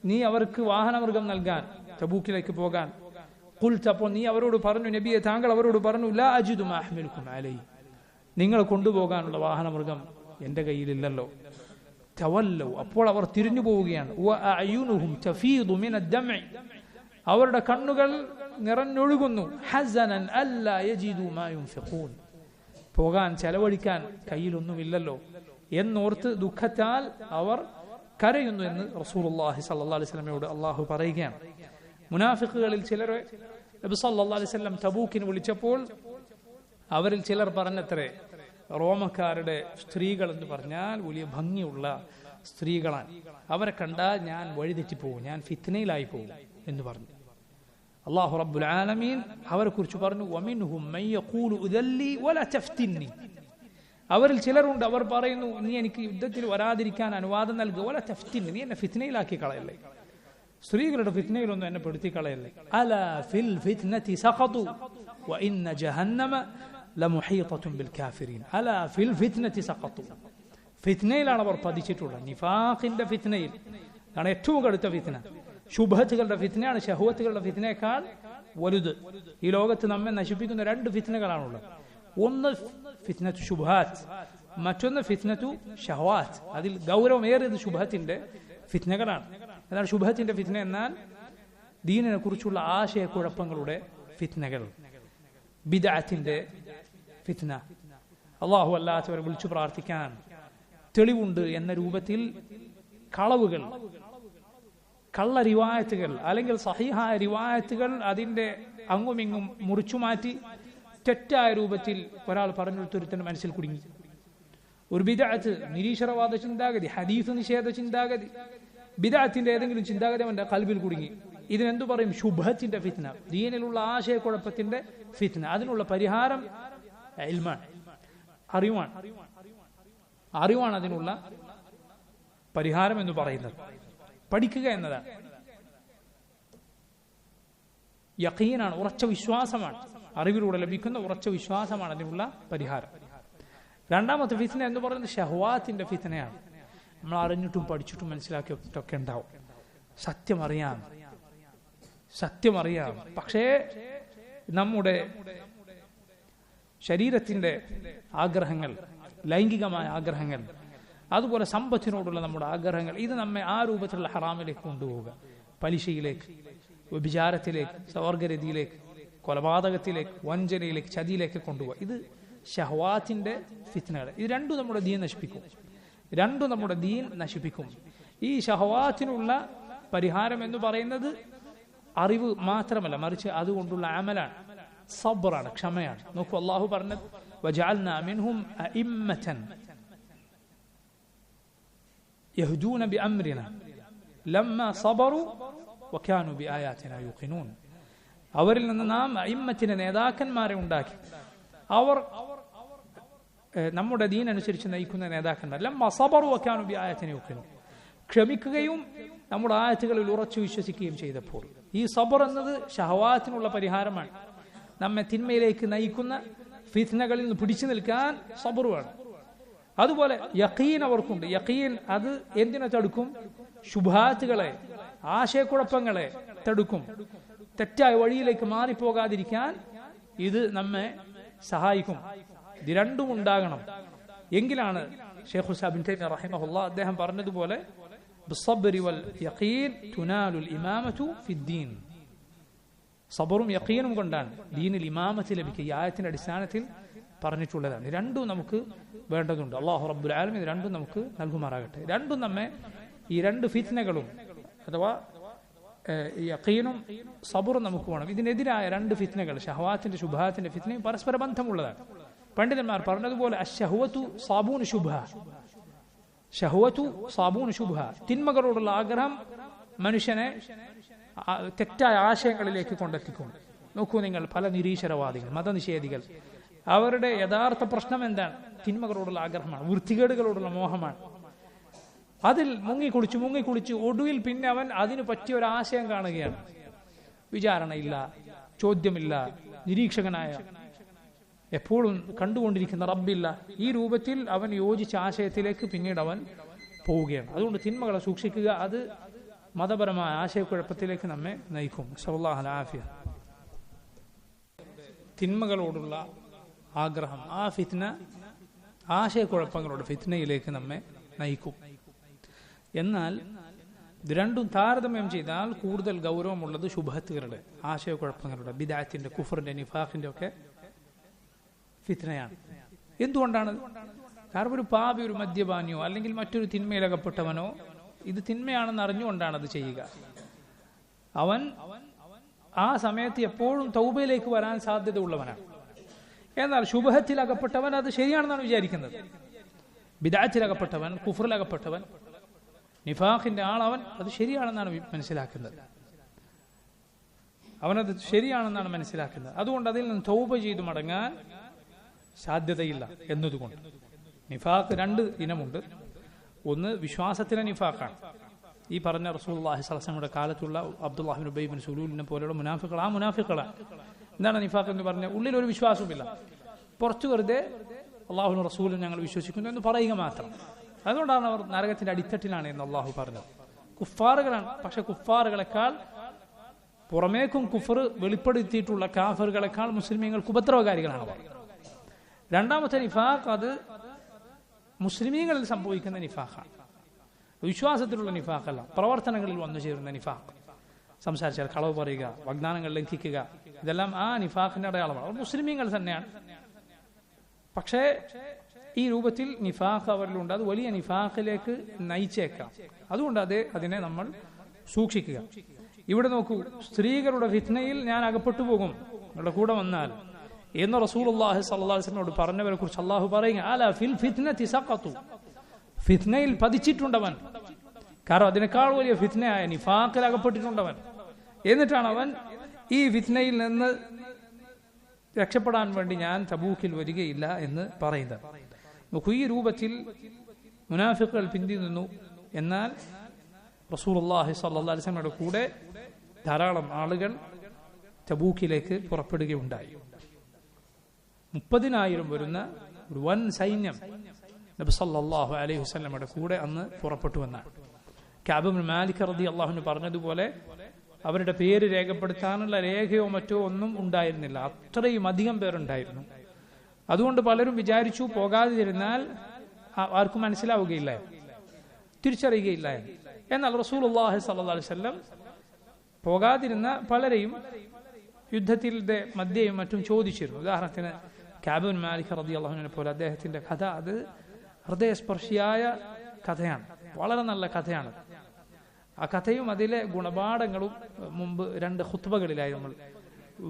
നീ അവർക്ക് വാഹനമൃഗം നൽകാൻ, തബൂക്കിലേക്ക് പോകാൻ. ഖുൽത, അപ്പോൾ നീ അവരോട് പറഞ്ഞു, നബിയെ താങ്കൾ അവരോട് പറഞ്ഞു, ലാ അജിദു മാ അഹ്മിലുകും അലൈഹി, നിങ്ങൾ കൊണ്ടുപോകാനുള്ള വാഹനമൃഗം എന്റെ കയ്യിലില്ലല്ലോ. തവല്ലൗ, അപ്പോൾ അവർ തിരിഞ്ഞു പോവുകയാണ്. വഅഅ്യുനുഹും തഫീദു മിനദ് ദംഇ, അവരുടെ കണ്ണുകൾ നിറഞ്ഞൊഴുകുന്നു. ഹസനൻ അല്ലാ യജിദു മാ യുൻഫിഖൂൻ, പോകാൻ ചെലവഴിക്കാൻ കയ്യിലൊന്നുമില്ലല്ലോ എന്നോർത്ത് ദുഃഖത്താൽ അവർ കരയുന്നു എന്ന് റസൂലുള്ളാഹി സ്വല്ലല്ലാഹു അലൈഹി വസല്ലമയോട് അള്ളാഹു പറയുകയാണ്. മുനാഫിഖുകളിൽ ചിലരെ നബി സല്ലല്ലാഹു അലൈഹി വസല്ലം തബൂക്കിന് വിളിച്ചപ്പോൾ അവരിൽ ചിലർ പറഞ്ഞത്രേ, റോമക്കാരുടെ സ്ത്രീകൾ എന്ന് പറഞ്ഞാൽ വലിയ ഭംഗിയുള്ള സ്ത്രീകളാണ്, അവരെ കണ്ടാൽ ഞാൻ വഴിതെറ്റിപ്പോവും, ഞാൻ ഫിത്നയിലായി പോകും എന്ന് പറഞ്ഞു. അല്ലാഹു റബ്ബുൽ ആലമീൻ അവരെ കുറിച്ച് പറഞ്ഞു, വമിൻഹും മൻ യഖൂലു ഉദല്ലി വലാ തഫ്തിന്നി, അവരിൽ ചിലരുണ്ട് അവർ പറയുന്നു, നീ എനിക്ക് യുദ്ധത്തിൽ വരാതിരിക്കാൻ അനുവാദം നൽകുക, വലാ തഫ്തിന്നി, നീ എന്നെ ഫിത്നയിലാക്കി കളയല്ലേ, സ്ത്രീകളുടെ ഫിത്നയിലൊന്നും എന്നെ പെടുത്തി കളയല്ലേ. അലാ ഫിൽ ഫിത്നതി സഖതു വഇന്ന ജഹന്നമ ലമുഹീതത്തുൻ ബിൽ കാഫിരീൻ. അലാ ഫിൽ ഫിത്നതി സഖതു, ഫിത്നയിലാണ് അവർ പതിച്ചിട്ടുള്ളത്. നിഫാഖിന്റെ ഫിത്നയിൽ ആണ് ഏറ്റവും കടുത്ത ഫിത്ന. ശുഭത്തുകളുടെ ഫിത്നയാണ് ശഹവത്തുകളുടെ ഫിത്നയേക്കാൾ വലുത്. ഈ ലോകത്ത് നമ്മെ നശിപ്പിക്കുന്ന 2 ഫിത്നകളാണുള്ളത്. ഒന്ന് ഫിത്നത്തു ശുബ്ഹാത്ത്, മറ്റൊന്ന് ഫിത്നത്തു ഷഹവാത്ത്. അതിൽ ഗൗരവമേറിയത് ശുബ്ഹത്തിന്റെ ഫിത്നകളാണ്. എന്നാൽ ശുബ്ഹത്തിന്റെ ഫിത്ന എന്നാൽ ദീനിനെ കുറിച്ചുള്ള ആശയക്കുഴപ്പങ്ങളുടെ ഫിത്നകൾ, ബിദ്അത്തിന്റെ ഫിത്ന, അല്ലാഹു അല്ലാത്തവരെ വിളിച്ചു പ്രാർത്ഥിക്കാൻ തെളിവുണ്ട് എന്ന രൂപത്തിൽ കളവുകൾ, കള്ള റിവായത്തുകൾ അല്ലെങ്കിൽ സഹീഹായ റിവായത്തുകൾ അതിന്റെ അങ്ങുമിങ്ങും മുറിച്ചു മാറ്റി തെറ്റായ രൂപത്തിൽ ഒരാൾ പറഞ്ഞെടുത്തൊരുത്തന്റെ മനസ്സിൽ കുടുങ്ങി. ഒരു ബിദ്അത്ത്, നിരീശ്വരവാദ ചിന്താഗതി, ഹദീസ് നിഷേധ ചിന്താഗതി, ബിദ്അത്തിന്റെ ഏതെങ്കിലും ചിന്താഗതി അവന്റെ ഖൽബിൽ കുടുങ്ങി. ഇതിനെന്തു പറയും? ശുബ്ഹത്തിന്റെ ഫിത്ന, ദീനിലുള്ള ആശയക്കുഴപ്പത്തിന്റെ ഫിത്ന. അതിനുള്ള പരിഹാരം ഇൽമാണ്, അറിവാണ് അതിനുള്ള പരിഹാരം എന്ന് പറയുന്നത്. പഠിക്കുക എന്നതാണ്. യഖീനാണ്, ഉറച്ച വിശ്വാസമാണ്, അറിവിലൂടെ ലഭിക്കുന്ന ഉറച്ച വിശ്വാസമാണ് അതിനുള്ള പരിഹാരം. രണ്ടാമത്തെ ഫിത്ന എന്ന് പറയുന്നത് ഷഹ്വാത്തിന്റെ ഫിത്നയാണ്. നമ്മൾ അറിഞ്ഞിട്ടും പഠിച്ചിട്ടും മനസ്സിലാക്കിയിട്ടൊക്കെ ഉണ്ടാവും. സത്യമറിയാം, പക്ഷേ നമ്മുടെ ശരീരത്തിന്റെ ആഗ്രഹങ്ങൾ, ലൈംഗികമായ ആഗ്രഹങ്ങൾ, അതുപോലെ സമ്പത്തിനോടുള്ള നമ്മുടെ ആഗ്രഹങ്ങൾ, ഇത് നമ്മെ ആ രൂപത്തിലുള്ള ഹറാമിലേക്ക് കൊണ്ടുപോവുക. പലിശയിലേക്ക്, വ്യഭിചാരത്തിലേക്ക്, സവർഗരതിയിലേക്ക്, കൊലപാതകത്തിലേക്ക്, വഞ്ചനയിലേക്ക്, ചതിയിലേക്ക് കൊണ്ടുപോവുക. ഇത് ഷഹ്വാത്തിന്റെ ഫിത്നകൾ. ഇത് രണ്ടും നമ്മുടെ ദീൻ നശിപ്പിക്കും. ഈ ഷഹ്വാത്തിനുള്ള പരിഹാരം എന്ന് പറയുന്നത് അറിവ് മാത്രമല്ല, മറിച്ച് അതുകൊണ്ടുള്ള അമലാണ്, സബ്റാണ്, ക്ഷമയാണ്. നോക്കൂ, അല്ലാഹു പറഞ്ഞത് വജഅൽനാ മിൻഹും അഇമ്മതൻ യഹ്ദൂന ബിഅംരിനാ ലമ്മാ സബറു വകാനൂ ബിആയാതിനാ യൂഖിനൂൻ. അവരിൽ നിന്ന് നാം അഇമ്മത്തിനെ, നേതാക്കന്മാരെ ഉണ്ടാക്കി. അവർ നമ്മുടെ ദീൻ അനുസരിച്ച് നയിക്കുന്ന നേതാക്കന്മാർ. ലമ്മാ സബറു വകാനൂ ബിആയാതിനാ യൂഖിനൂൻ, ക്ഷമിക്കുകയും നമ്മുടെ ആയത്തുകളിൽ ഉറച്ചു വിശ്വസിക്കുകയും ചെയ്തപ്പോൾ. ഈ സബർ എന്നത് ഷഹവാത്തിനുള്ള പരിഹാരമാണ്. നമ്മെ തിന്മയിലേക്ക് നയിക്കുന്ന ഫിത്നകളിൽ നിന്ന് പിടിച്ചു നിൽക്കാൻ സബർ വേണം. അതുപോലെ യഖീൻ അവർക്കുണ്ട്. യഖീൻ അത് എന്തിനെ തടുക്കും? ശുഭാത്തുകളെ, ആശയക്കുഴപ്പങ്ങളെ തടുക്കും. തെറ്റായ വഴിയിലേക്ക് മാറിപ്പോകാതിരിക്കാൻ ഇത് നമ്മെ സഹായിക്കും. ഇത് രണ്ടും ഉണ്ടാകണം. എങ്കിലാണ് ഷെയ്ഖ് ഇബ്നു തൈമിയ്യ റഹിമഹുല്ലാഹ് അദ്ദേഹം പറഞ്ഞതുപോലെ ബിസ്സബ്രി വൽ യഖീൻ തുനാലുൽ ഇമാമതു ഫിദ്ദീൻ. സബറും യഖീനും കൊണ്ടാണ് ദീനിൽ ഇമാമത്ത് ലഭിക്കുക. ഈ ആയത്തിന്റെ അടിസ്ഥാനത്തിൽ പറഞ്ഞിട്ടുള്ളതാണ്. രണ്ടും നമുക്ക് വേണ്ടതുണ്ട്. അല്ലാഹു റബ്ബുൽ ആലമീൻ രണ്ടും നമുക്ക് നൽകുമാറാകട്ടെ. രണ്ടും നമ്മെ, ഈ രണ്ട് ഫിത്നകളും അഥവാ യഖീനും സബറും നമുക്ക് വേണം. ഇതിനെതിരായ രണ്ട് ഫിത്നകൾ, ഷഹവാത്തിന്റെ ശുബ്ഹാത്തിന്റെ ഫിത്നയും പരസ്പര ബന്ധമുള്ളതാണ്. പണ്ഡിതന്മാർ പറഞ്ഞതുപോലെ അശ്ശഹ്വതു സാബൂൻ ശുബ്ഹ, ഷഹ്വതു സാബൂൻ ശുബ്ഹ, തിന്മകളോടുള്ള ആഗ്രഹം മനുഷ്യനെ തെറ്റായ ആശയങ്ങളിലേക്ക് കൊണ്ടെത്തിക്കും. നോക്കൂ നിങ്ങൾ, പല നിരീശ്വരവാദികൾ, മതനിഷേധികൾ, അവരുടെ യഥാർത്ഥ പ്രശ്നം എന്താണ്? തിന്മകളോടുള്ള ആഗ്രഹമാണ്, വൃത്തികേടുകളോടുള്ള മോഹമാണ്. അതിൽ മുങ്ങിക്കുളിച്ച് ഒടുവിൽ പിന്നെ അവൻ അതിനു പറ്റിയ ഒരു ആശയം കാണുകയാണ്. വിചാരണയില്ല, ചോദ്യമില്ല, നിരീക്ഷകനായ, എപ്പോഴും കണ്ടുകൊണ്ടിരിക്കുന്ന റബ്ബില്ല. ഈ രൂപത്തിൽ അവൻ യോജിച്ച ആശയത്തിലേക്ക് പിന്നീട് അവൻ പോവുകയാണ്. അതുകൊണ്ട് തിന്മകളെ സൂക്ഷിക്കുക. അത് മതപരമായ ആശയക്കുഴപ്പത്തിലേക്ക് നമ്മെ നയിക്കും. സല്ലല്ലാഹു അലൈഹി വസല്ലം. തിന്മകളോടുള്ള ആഗ്രഹം, ആ ഫിത്ന ആശയക്കുഴപ്പങ്ങളുടെ ഫിത്നയിലേക്ക് നമ്മെ നയിക്കും. എന്നാൽ ഇത് രണ്ടും താരതമ്യം ചെയ്താൽ കൂടുതൽ ഗൗരവമുള്ളത് ശുഭഹത്തുകളുടെ, ആശയക്കുഴപ്പങ്ങളുടെ, ബിദ്അത്തിന്റെ, കുഫറിന്റെ, നിഫാഖിന്റെ ഒക്കെ ഫിത്നയാണ്. എന്തുകൊണ്ടാണ്? കാരണം ഒരു പാപി, ഒരു മദ്യപാനിയോ അല്ലെങ്കിൽ മറ്റൊരു തിന്മയിലകപ്പെട്ടവനോ ഇത് തിന്മയാണെന്ന് അറിഞ്ഞുകൊണ്ടാണ് അത് ചെയ്യുക. അവൻ ആ സമയത്ത് എപ്പോഴും തൗബയിലേക്ക് വരാൻ സാധ്യത ഉള്ളവനാണ്. എന്നാൽ ശുബഹത്തിലകപ്പെട്ടവൻ അത് ശരിയാണെന്നാണ് വിചാരിക്കുന്നത്. ബിദ്അത്തിലകപ്പെട്ടവൻ, കുഫറിലകപ്പെട്ടവൻ, നിഫാഖിന്റെ ആളവൻ അത് ശരിയാണെന്നാണ് മനസ്സിലാക്കുന്നത്. അവനത് ശരിയാണെന്നാണ് മനസ്സിലാക്കുന്നത്. അതുകൊണ്ട് അതിൽ നിന്ന് തൗബ ചെയ്തു മടങ്ങാൻ സാധ്യതയില്ല എന്നതുകൊണ്ട്. നിഫാഖ് രണ്ട് ഇനമുണ്ട്. ഒന്ന് വിശ്വാസത്തിലെ നിഫാഖാണ്. ഈ പറഞ്ഞ റസൂലുള്ളാഹി സ്വല്ലല്ലാഹു അലൈഹി വസല്ലമയുടെ കാലത്തുള്ള അബ്ദുല്ലാഹി ഇബ്നു ഉബൈ ഇബ്നു സലൂലിനെ പോലെയുള്ള മുനാഫിഖുകൾ, ആ മുനാഫിഖുകളാണ്. എന്താണ് നിഫാഖ് എന്ന് പറഞ്ഞാൽ? ഉള്ളിൽ ഒരു വിശ്വാസവുമില്ല, പുറത്തു വെറുതെ അള്ളാഹുവിനും റസൂലും ഞങ്ങൾ വിശ്വസിക്കുന്നു എന്ന് പറയുക മാത്രം. അതുകൊണ്ടാണ് അവർ നരകത്തിന്റെ അടിത്തട്ടിലാണ് എന്ന് അള്ളാഹു പറഞ്ഞത്. കുഫാറുകളാണ്. പക്ഷെ കുഫാറുകളെക്കാൾ, പുറമേക്കും കുഫർ വെളിപ്പെടുത്തിയിട്ടുള്ള കാഫറുകളെക്കാൾ മുസ്ലിമീങ്ങൾക്ക് ഉപദ്രവകാരികളാണ് അവർ. രണ്ടാമത്തെ നിഫാഖ് അത് മുസ്ലിമീങ്ങളിൽ സംഭവിക്കുന്ന നിഫാഖാണ്. വിശ്വാസത്തിലുള്ള നിഫാഖല്ല, പ്രവർത്തനങ്ങളിൽ വന്നു ചേരുന്ന നിഫാഖ്. സംസാരിച്ചാൽ കളവ് പറയുക, വാഗ്ദാനങ്ങൾ ലംഘിക്കുക, ഇതെല്ലാം ആ നിഫാഖിന്റെ അടയാളമാണ്. അവർ മുസ്ലിമീങ്ങൾ തന്നെയാണ്. പക്ഷേ ഈ രൂപത്തിൽ നിഫാഖ് അവരിലുണ്ട്. അത് വലിയ നിഫാഖിലേക്ക് നയിച്ചേക്കാം. അതുകൊണ്ട് അതിനെ നമ്മൾ സൂക്ഷിക്കുക. ഇവിടെ നോക്കൂ, സ്ത്രീകളുടെ ഫിത്നയിൽ ഞാൻ അകപ്പെട്ടു പോകും നിങ്ങളുടെ കൂടെ വന്നാൽ എന്ന് റസൂലുള്ളാഹി സ്വല്ലല്ലാഹു അലൈഹി വസല്ലം പറഞ്ഞവരെ കുറിച്ച് അല്ലാഹു പറയുക, അലാ ഫിൽ ഫിത്നതി സഖതു, ഫിത്നയിൽ പതിച്ചിട്ടുണ്ടവൻ. കാരണം അതിനേക്കാൾ വലിയ ഫിത്നയായ നിഫാഖിൽ അകപ്പെട്ടിട്ടുണ്ടവൻ. എന്നിട്ടാണ് അവൻ ഈ ഫിത്നയിൽ നിന്ന് രക്ഷപ്പെടാൻ വേണ്ടി ഞാൻ തബൂക്കിൽ വരികയില്ല എന്ന് പറയുന്നത്. നോക്കൂ, ഈ രൂപത്തിൽ മുനാഫിഖുകൾ പിന്തി നിന്നു. എന്നാൽ റസൂലുള്ളാഹി സ്വല്ലല്ലാഹു അലൈഹി വസല്ലമയുടെ കൂടെ ധാരാളം ആളുകൾ തബൂക്കിലേക്ക് പുറപ്പെടുകയുണ്ടായി. 30,000 വരുന്ന ഒരു വൻ സൈന്യം നബി സല്ലല്ലാഹു അലൈഹി വസല്ലമയുടെ കൂടെ അന്ന് പുറപ്പെട്ടു എന്നാണ്. കഅബ് ഇബ്നു മാലിക് റളിയല്ലാഹു അൻഹു പറഞ്ഞതുപോലെ അവരുടെ പേര് രേഖപ്പെടുത്താനുള്ള രേഖയോ മറ്റോ ഒന്നും ഉണ്ടായിരുന്നില്ല. അത്രയും അധികം പേരുണ്ടായിരുന്നു. അതുകൊണ്ട് പലരും വിചാരിച്ചു പോകാതിരുന്നാൽ ആർക്കും മനസ്സിലാവുകയില്ല, തിരിച്ചറിയുകയില്ല. എന്നാൽ റസൂലുള്ളാഹി സ്വല്ലല്ലാഹു അലൈഹി വസല്ലം പോകാതിരുന്ന പലരെയും യുദ്ധത്തിന്റെ മധ്യയും മറ്റും ചോദിച്ചിരുന്നു. ഉദാഹരണത്തിന് കഅബ് ഇബ്നു മാലിക് റളിയല്ലാഹു അൻഹുവിനെ പോലെ അദ്ദേഹത്തിന്റെ കഥ അത് ഹൃദയസ്പർശിയായ കഥയാണ്, വളരെ നല്ല കഥയാണ്. ആ കഥയും അതിലെ ഗുണപാഠങ്ങളും മുമ്പ് 2 ഖുത്ബകളിലായി നമ്മൾ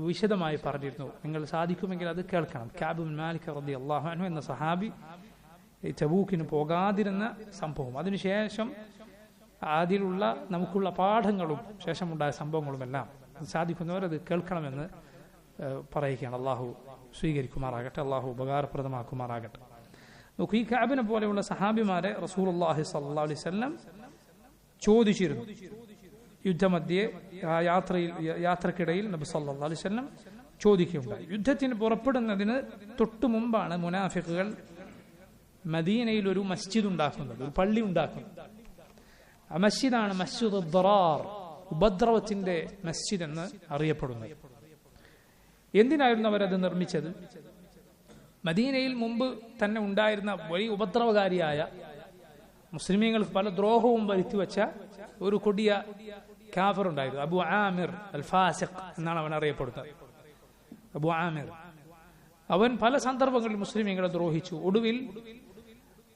വിശദമായി പറഞ്ഞിരുന്നു. നിങ്ങൾ സാധിക്കുമെങ്കിൽ അത് കേൾക്കണം. കഅബ് ഇബ്നു മാലിക് റളിയല്ലാഹു അൻഹു എന്ന സഹാബി തബൂക്കിന് പോകാതിരുന്ന സംഭവം, അതിനുശേഷം അതിലുള്ള നമുക്കുള്ള പാഠങ്ങളും ശേഷമുണ്ടായ സംഭവങ്ങളുമെല്ലാം സാധിക്കുന്നവർ അത് കേൾക്കണമെന്ന് പറയുകയാണ്. അള്ളാഹു സ്വീകരിക്കുമാറാകട്ടെ, അള്ളാഹു ഉപകാരപ്രദമാക്കുമാറാകട്ടെ. നോക്കൂ, ഈ കഅബിനെ പോലെയുള്ള സഹാബിമാരെ റസൂലുള്ളാഹി സ്വല്ലല്ലാഹു അലൈഹി വസല്ലം ചോദിച്ചിരുന്നു. യുദ്ധമധ്യേ യാത്രക്കിടയിൽ നബി സല്ലല്ലാഹു അലൈഹി വസല്ലം ചോദിക്കുകയുണ്ടായി. യുദ്ധത്തിന് പുറപ്പെടുന്നതിന് തൊട്ടു മുമ്പാണ് മുനാഫിഖുകൾ മദീനയിൽ ഒരു മസ്ജിദ് ഉണ്ടാക്കുന്നത്, ഒരു പള്ളി ഉണ്ടാക്കുന്നത്. ആ മസ്ജിദാണ് മസ്ജിദ് ദറാർ, ഉപദ്രവത്തിന്റെ മസ്ജിദ് എന്ന് അറിയപ്പെടുന്നത്. എന്തിനായിരുന്നു അവരത് നിർമ്മിച്ചത്? മദീനയിൽ മുമ്പ് തന്നെ ഉണ്ടായിരുന്ന വലിയ ഉപദ്രവകാരിയായ, മുസ്ലിമീങ്ങൾക്ക് പല ദ്രോഹവും വരുത്തിവെച്ച ഒരു കൊടിയ കാഫിർ ഉണ്ടായിരുന്നു, അബു ആമിർ അൽ ഫാസിഖ് എന്നാണ് അവൻ അറിയപ്പെടുന്നത്. അബു ആമിർ അവൻ പല സന്ദർഭങ്ങളിൽ മുസ്ലിമീങ്ങളെ ദ്രോഹിച്ചു. ഒടുവിൽ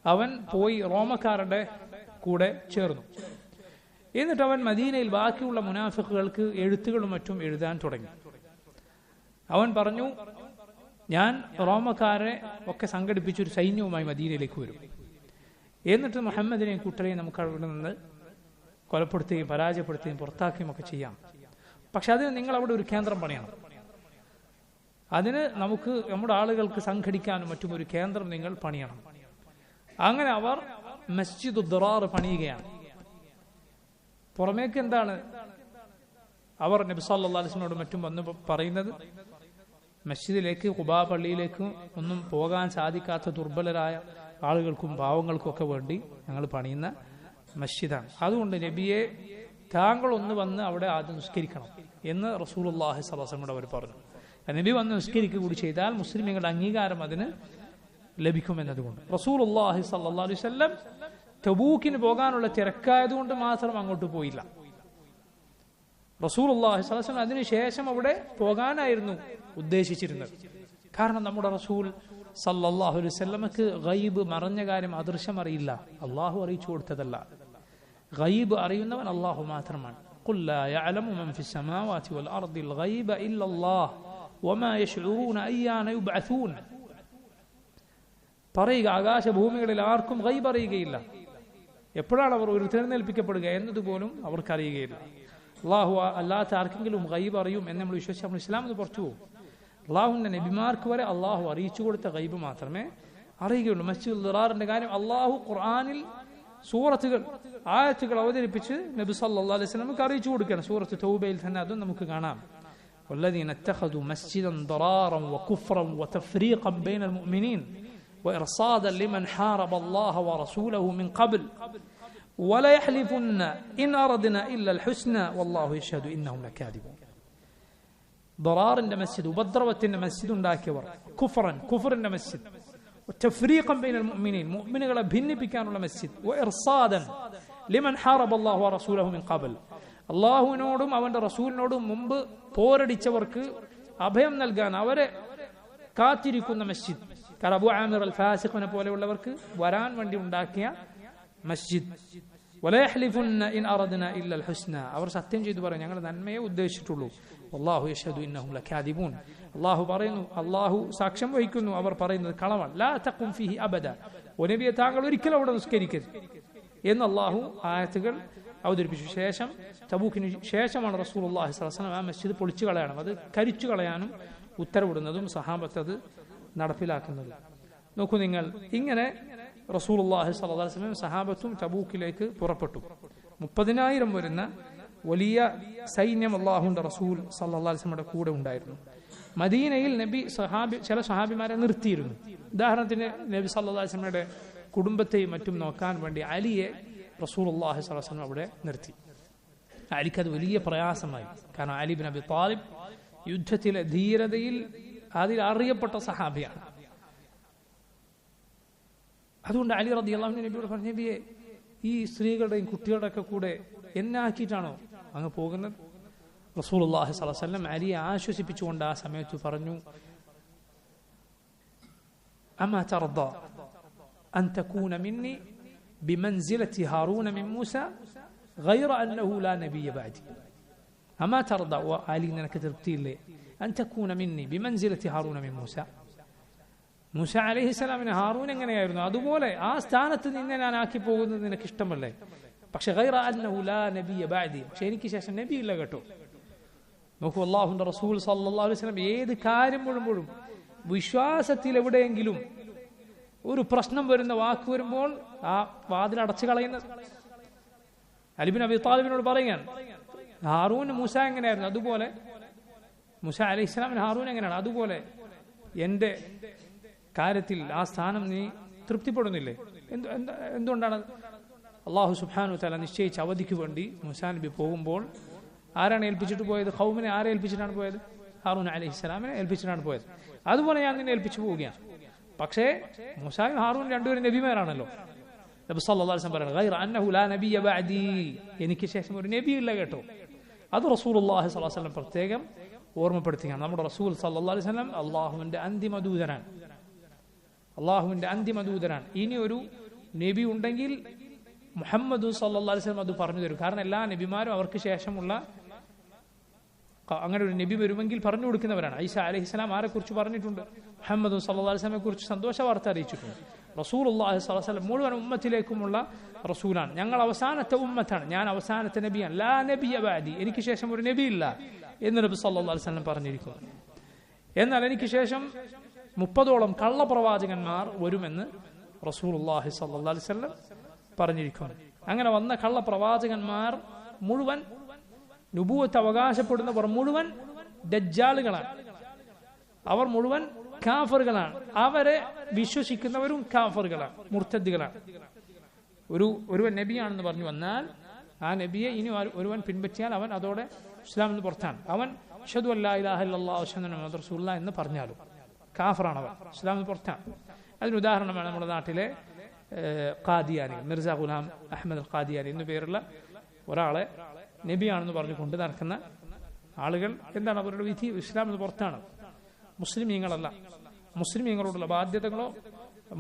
അവൻ പോയി റോമക്കാരുടെ കൂടെ ചേർന്നു. എന്നിട്ട് അവൻ മദീനയിൽ ബാക്കിയുള്ള മുനാഫിഖുകൾക്ക് എഴുത്തുകളും മറ്റും എഴുതാൻ തുടങ്ങി. അവൻ പറഞ്ഞു, ഞാൻ റോമക്കാരെ ഒക്കെ സംഘടിപ്പിച്ചൊരു സൈന്യവുമായി മദീനയിലേക്ക് വരും. എന്നിട്ട് മുഹമ്മദിനെയും കൂട്ടരെയും നമുക്ക് അവിടെ നിന്ന് കൊലപ്പെടുത്തുകയും പരാജയപ്പെടുത്തുകയും പുറത്താക്കുകയും ഒക്കെ ചെയ്യാം. പക്ഷെ അതിന് നിങ്ങൾ അവിടെ ഒരു കേന്ദ്രം പണിയണം. അതിന് നമുക്ക് നമ്മുടെ ആളുകൾക്ക് സംഘടിക്കാനും മറ്റും ഒരു കേന്ദ്രം നിങ്ങൾ പണിയണം. അങ്ങനെ അവർ മസ്ജിദ് ദറാർ പണിയുകയാണ്. പുറമേക്ക് എന്താണ് അവർ നബി സല്ലല്ലാഹു അലൈഹി വസല്ലമയോട് മറ്റും വന്ന് പറയുന്നത്? മസ്ജിദിലേക്ക്, ഖുബാ പള്ളിയിലേക്കും ഒന്നും പോകാൻ സാധിക്കാത്ത ദുർബലരായ ആളുകൾക്കും പാവങ്ങൾക്കും ഒക്കെ വേണ്ടി ഞങ്ങൾ പണിയുന്ന മസ്ജിദാണ്. അതുകൊണ്ട് നബിയെ താങ്കൾ ഒന്ന് വന്ന് അവിടെ ആദ്യം നിസ്കരിക്കണം എന്ന് റസൂലുള്ളാഹി സ്വല്ലല്ലാഹു അലൈഹി വസല്ലം അവർ പറഞ്ഞു. നബി വന്ന് നിസ്കരിക്കുക കൂടി ചെയ്താൽ മുസ്ലിമീങ്ങളുടെ അംഗീകാരം അതിന് ലഭിക്കുമെന്നതുകൊണ്ട് റസൂലുള്ളാഹി സ്വല്ലല്ലാഹു അലൈഹി വസല്ലം തബൂക്കിന് പോകാനുള്ള തിരക്കായതുകൊണ്ട് മാത്രം അങ്ങോട്ട് പോയില്ല. റസൂലുള്ളാഹി സ്വല്ലല്ലാഹു അലൈഹി വസല്ലം അതിനുശേഷം അവിടെ പോകാനായിരുന്നു ഉദ്ദേശിച്ചിരുന്നത്. കാരണം നമ്മുടെ റസൂൽ സല്ലല്ലാഹു അലൈഹി വസല്ലമക്ക് ഗൈബ്, മറഞ്ഞ കാര്യം, അദൃശ്യം അറിയില്ല, അള്ളാഹു അറിയിച്ചു കൊടുത്തതല്ല. ഗൈബ് അറിയുന്നവൻ അള്ളാഹു മാത്രമാണ്. ഖുൽ ലാ യഅലമു മൻ ഫിസ് സമാവാതി വൽ അർദിൽ ഗൈബ ഇല്ലല്ലാഹ് വമാ യശ്ഉറൂന അയ്യാന യുബ്അസൂൻ. പറയുക, ആകാശഭൂമികളിൽ ആർക്കും ഗൈബ് അറിയുകയില്ല, എപ്പോഴാണ് അവർ ഉയർത്തെഴുന്നേൽപ്പിക്കപ്പെടുക എന്നതുപോലും അവർക്കറിയുകയില്ല. അള്ളാഹു അല്ലാത്ത ആർക്കെങ്കിലും ഗൈബ് അറിയും എന്ന് നമ്മൾ വിശ്വസിച്ച് നമ്മൾ ഇസ്ലാം എന്ന് പുറത്തു പോകും. അള്ളാഹുവിന്റെ നബിമാർക്ക് വരെ അള്ളാഹു അറിയിച്ചു കൊടുത്ത ഗൈബ് മാത്രമേ അറിയുകയുള്ളൂ. മസ്ജിദുൽ ദിറാറിന്റെ കാര്യം അള്ളാഹു ഖുർആനിൽ സൂറത്തുകൾ, ആയത്തുകൾ അവതരിപ്പിച്ച് നബി സല്ലല്ലാഹു അലൈഹി വസല്ലമക്ക് അറിയിച്ചു കൊടുക്കുകയാണ്. സൂറത്ത് തൗബയിൽ തന്നെ അതും നമുക്ക് കാണാം. വല്ലദീന ഇത്തഖദു മസ്ജിദൻ ദിറാറൻ വകുഫ്റൻ വതഫ്രീഖൻ ബൈനൽ മുഅ്മിനീൻ വഇർസാദൻ ലിമൻ ഹാറബ അല്ലാഹ വറസൂലഹു മിൻ ഖബ്ൽ വലാ യഹ്ലിഫുന്ന ഇൻ അറദ്ന ഇല്ലൽ ഹുസ്ന വല്ലാഹു യശ്ഹദു ഇന്നഹും ലകാദിബൂൻ. ദറാറിന്റെ മസ്ജിദ്, ഉപദ്രവത്തിന്റെ മസ്ജിദ് ഉണ്ടാക്കിയവർ, കുഫറിന്റെ മസ്ജിദ്, തഫ്രീഖൻ ബൈനൽ മുഅ്മിനീൻ, മുഅ്മിനുകളെ ഭിന്നിപ്പിക്കാനുള്ള മസ്ജിദ്, വഇർസാദൻ ലിമൻ ഹാറബ അല്ലാഹു വറസൂലഹു മിൻ ഖബ്ൽ, അല്ലാഹുവിനോടും അവന്റെ റസൂലിനോടും മുമ്പ് പോരടിച്ചവർക്ക് അഭയം നൽകാൻ അവരെ കാത്തിരിക്കുന്ന മസ്ജിദ്. കാരണം അബു ആമിർ അൽ ഫാസിഖിനെ പോലെയുള്ളവർക്ക് വരാൻ വേണ്ടി ഉണ്ടാക്കിയ മസ്ജിദ്. വലാ യഹ്ലിഫുന്ന ഇൻ അറദ്ന ഇല്ലൽ ഹുസ്ന, അവർ സത്യം ചെയ്തു പറയും ഞങ്ങൾ നന്മയെ ഉദ്ദേശിച്ചിട്ടുള്ളൂ. വല്ലാഹു യശ്ഹദു ഇന്നഹും ലകാദിബൂൻ, അല്ലാഹു പറയുന്നു, അല്ലാഹു സാക്ഷ്യം വഹിക്കുന്നു അവർ പറയുന്നത് കളവാണ്. ലാ തഖും ഫീഹി അബദ, ഓ നബിയെ താങ്കൾ ഒരിക്കലും അവിടെ നിസ്കരിക്കരുത് എന്ന് അല്ലാഹു ആയത്തുകൾ അവതരിപ്പിച്ചു. ശേഷം തബൂക്കിന് ശേഷമാണ് റസൂലുള്ളാഹി സ്വല്ലല്ലാഹു അലൈഹി വസല്ലം ആ മസ്ജിദ് പൊളിച്ചു കളയാനും അത് കരിച്ചു കളയാനും ഉത്തരവിടുന്നതും സഹാബത്ത് അത് നടപ്പിലാക്കുന്നതും. നോക്കൂ നിങ്ങൾ, ഇങ്ങനെ റസൂലുള്ളാഹി സ്വല്ലല്ലാഹു അലൈഹി വസല്ലം സഹാബത്തും തബൂക്കിലേക്ക് പുറപ്പെട്ടു. 30,000 വരുന്ന വലിയ സൈന്യം അല്ലാഹുവിന്റെ റസൂൽ സല്ലല്ലാഹു അലൈഹി വസല്ലമയുടെ കൂടെ ഉണ്ടായിരുന്നു. മദീനയിൽ നബി ചില സഹാബിമാരെ നിർത്തിയിരുന്നു. ഉദാഹരണത്തിന് നബി സല്ലല്ലാഹു അലൈഹി വസല്ലമയുടെ കുടുംബത്തെയും മറ്റും നോക്കാൻ വേണ്ടി അലിയെ റസൂലുള്ളാഹി സ്വല്ലല്ലാഹു അലൈഹി വസല്ലം അവിടെ നിർത്തി. അലിക്ക് അത് വലിയ പ്രയാസമായി. കാരണം അലി ബിൻ അബി താലിബ് യുദ്ധത്തിലെ ധീരതയിൽ അതിൽ അറിയപ്പെട്ട സഹാബിയാണ്. അതുകൊണ്ട് അലി റളിയല്ലാഹു അൻഹു നബിയോട് പറഞ്ഞു, നബിയെ, ഈ സ്ത്രീകളുടെയും കുട്ടികളുടെയൊക്കെ കൂടെ എന്നെ ആക്കിയിട്ടാണോ അങ്ങ് പോകുന്നത്? റസൂലുള്ളാഹി സ്വല്ലല്ലാഹു അലൈഹി വസല്ലം അലിയെ ആശ്വസിപ്പിച്ചുകൊണ്ട് ആ സമയത്ത് പറഞ്ഞു, അമാ തർദ അൻ തകൂന മിന്നി ബിമൻസിലതി ഹാറൂന മിൻ മൂസ ഗൈറ അന്നഹു ലാ നബിയ ബഅദി. അമാ തർദ, അലി, നിനക്ക് തൃപ്തിയില്ലേ? അൻ തകൂന മിന്നി ബിമൻസിലതി ഹാറൂന മിൻ മൂസ, മൂസ അലൈഹിസ്സലാമിന് ഹാറൂൻ എങ്ങനെയായിരുന്നു അതുപോലെ ആ സ്ഥാനത്ത് നിന്നെ ഞാൻ ആക്കി പോകുന്നത് നിനക്ക് ഇഷ്ടമല്ലേ? പക്ഷെ ഗൈറ അന്നഹു ലാ നബിയ ബഅദി, പക്ഷെ എനിക്ക് ശേഷം നബി ഇല്ല കേട്ടോ. നോക്കൂ, അല്ലാഹുവിന്റെ റസൂൽ സല്ലല്ലാഹു അലൈഹി വസല്ലം ഏത് കാര്യം മുഴുവൻ വിശ്വാസത്തിൽ എവിടെയെങ്കിലും ഒരു പ്രശ്നം വരുന്ന വാക്ക് വരുമ്പോൾ ആ വാതിൽ അടച്ചു കളയുന്നത്. അലി ബിൻ അബി താലിബിനോട് പറയുകയാണ്, ഹാറൂൻ മൂസ എങ്ങനെയായിരുന്നു അതുപോലെ, മൂസ അലൈഹിസ്സലാമിന് ഹാറൂൻ എങ്ങനെയാണ് അതുപോലെ എന്റെ കാര്യത്തിൽ ആ സ്ഥാനം നീ തൃപ്തിപ്പെടുന്നില്ലേ? എന്തുകൊണ്ടാണ്? അല്ലാഹു സുബ്ഹാനഹു വ തആല നിശ്ചയിച്ച അവധിക്ക് വേണ്ടി മൂസാ നബി പോകുമ്പോൾ ആരാണ് ഏൽപ്പിച്ചിട്ട് പോയത്? ഖൗമിനെ ആരെ ഏൽപ്പിച്ചിട്ടാണ് പോയത്? ഹാറൂൻ അലൈഹിസ്സലാമിനെ ഏൽപ്പിച്ചിട്ടാണ് പോയത്. അതുപോലെ ഞാൻ നിന്നെ ഏൽപ്പിച്ചു പോവുകയാണ്. പക്ഷേ മൂസായും ഹാറൂൻ രണ്ടുപേരും നബിമാരാണല്ലോ. നബി സല്ലല്ലാഹു അലൈഹി വസല്ലം പറയുന്നത് ഗൈറ അന്നഹു ലാ നബിയ ബഅദി, എനിക്ക് ശേഷം ഒരു നബി ഇല്ല കേട്ടോ. അത് റസൂലുള്ളാഹി സ്വല്ലല്ലാഹു അലൈഹി വസല്ലം പ്രത്യേകം ഓർമ്മപ്പെടുത്തുകയാണ്. നമ്മുടെ റസൂൽ സല്ലല്ലാഹു അലൈഹി വസല്ലം അല്ലാഹുവിന്റെ അന്തിമ ദൂതനാണ്. അല്ലാഹുവിന്റെ അന്തിമ ദൂതനാണ്. ഇനി ഒരു നബി ഉണ്ടെങ്കിൽ മുഹമ്മദ് സല്ലല്ലാഹു അലൈഹി വസല്ലം അത് പറഞ്ഞു തരും. കാരണം എല്ലാ നബിമാരും അവർക്ക് ശേഷമുള്ള അങ്ങനെ ഒരു നബി വരുമെങ്കിൽ പറഞ്ഞു കൊടുക്കുന്നവരാണ്. ഈസ അലൈഹിസ്സലാം ആരെ കുറിച്ച് പറഞ്ഞിട്ടുണ്ട്? മുഹമ്മദ് സല്ലല്ലാഹു അലൈഹി വസല്ലമയെ കുറിച്ച് സന്തോഷ വാർത്ത അറിയിച്ചിട്ടുണ്ട്. റസൂലുള്ളാഹി സ്വല്ലല്ലാഹു അലൈഹി വസല്ലം മുഴുവൻ ഉമ്മത്തിലേക്കുമുള്ള റസൂലാണ്. ഞങ്ങൾ അവസാനത്തെ ഉമ്മത്താണ്, ഞാൻ അവസാനത്തെ നബിയാണ്. ലാ നബിയ ബഅദി, എനിക്ക് ശേഷം ഒരു നബി ഇല്ല എന്ന് നബി സല്ലല്ലാഹു അലൈഹി വസല്ലം പറഞ്ഞിരിക്കുന്നു. എന്നാൽ എനിക്ക് ശേഷം 30ഓളം കള്ളപ്രവാചകന്മാർ വരുമെന്ന് റസൂലുള്ളാഹി സ്വല്ലല്ലാഹു അലൈഹി വസല്ലം പറഞ്ഞിരിക്കുന്നു. അങ്ങനെ വന്ന കള്ളപ്രവാചകന്മാർ മുഴുവൻ, നുബുവത്ത് അവകാശപ്പെടുന്നവർ മുഴുവൻ ദജ്ജാലുകളാണ്. അവർ മുഴുവൻ കാഫറുകളാണ്. അവരെ വിശ്വസിക്കുന്നവരും കാഫറുകളാണ്, മുർത്തദ്ദികളാണ്. ഒരുവൻ നബിയാണെന്ന് പറഞ്ഞു വന്നാൽ ആ നബിയെ ഇനി ഒരുവൻ പിൻപറ്റിയാൽ അവൻ അതോടെ ഇസ്ലാം എന്ന് പുറത്താണ്. അവൻ അശ്ഹദു അല്ലാ ഇലാഹ ഇല്ലല്ലാഹു അശ്ഹദു അന്ന മുഹമ്മദൻ റസൂലുള്ളാഹി എന്ന് പറഞ്ഞാലും കാഫറാണ്, അവൻ ഇസ്ലാം എന്ന് പുറത്താണ്. അതിന് ഉദാഹരണമാണ് നമ്മുടെ നാട്ടിലെ ഖാദിയാനി, മിർസ ഗുലാം അഹമ്മദ് ഖാദിയാനി എന്നു പേരുള്ള ഒരാളെ നബിയാണെന്ന് പറഞ്ഞു കൊണ്ട് നടക്കുന്ന ആളുകൾ. എന്താണ് അവരുടെ വിധി? ഇസ്ലാം എന്ന് പുറത്താണ്, മുസ്ലിമീങ്ങളല്ല. മുസ്ലിമീങ്ങളോടുള്ള ബാധ്യതകളോ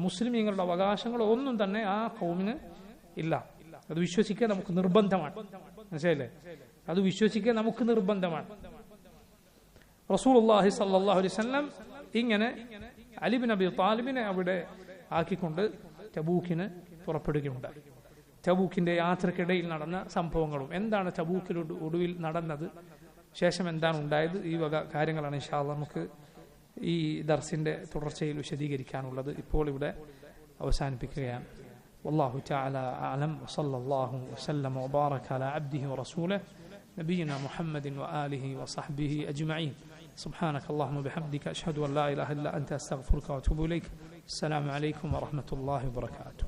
മുസ്ലിമീങ്ങളുടെ അവകാശങ്ങളോ ഒന്നും തന്നെ ആ ഖൗമിന് ഇല്ല. അത് വിശ്വസിക്കുക നമുക്ക് നിർബന്ധമാണ്. മനസ്സിലായില്ലേ? അത് വിശ്വസിക്കുക നമുക്ക് നിർബന്ധമാണ്. റസൂലുള്ളാഹി സ്വല്ലല്ലാഹു അലൈഹി വസല്ലം ഇങ്ങനെ അലി ബിൻ അബി താലിബിനെ അവിടെ ആക്കിക്കൊണ്ട് തബൂക്കിന് പുറപ്പെടുകയുണ്ടായി. തബൂക്കിന്റെ യാത്രക്കിടയിൽ നടന്ന സംഭവങ്ങളും എന്താണ് തബൂക്കിൽ ഒടുവിൽ നടന്നത്, ശേഷം എന്താണ് ഉണ്ടായത്, ഈ വക കാര്യങ്ങളാണ് ഇൻഷാ അല്ലാഹ് നമുക്ക് ഈ ദർസിന്റെ തുടർച്ചയിൽ വിശദീകരിക്കാനുള്ളത്. ഇപ്പോൾ ഇവിടെ അവസാനിപ്പിക്കുകയാണ്. والله تعالى أعلم وصلى الله وسلم وبارك على عبده ورسوله نبينا محمد وآله وصحبه أجمعين. سبحانك اللهم وبحمدك أشهد أن لا إله إلا أنت أستغفرك وأتوب إليك. السلام عليكم ورحمة الله وبركاته.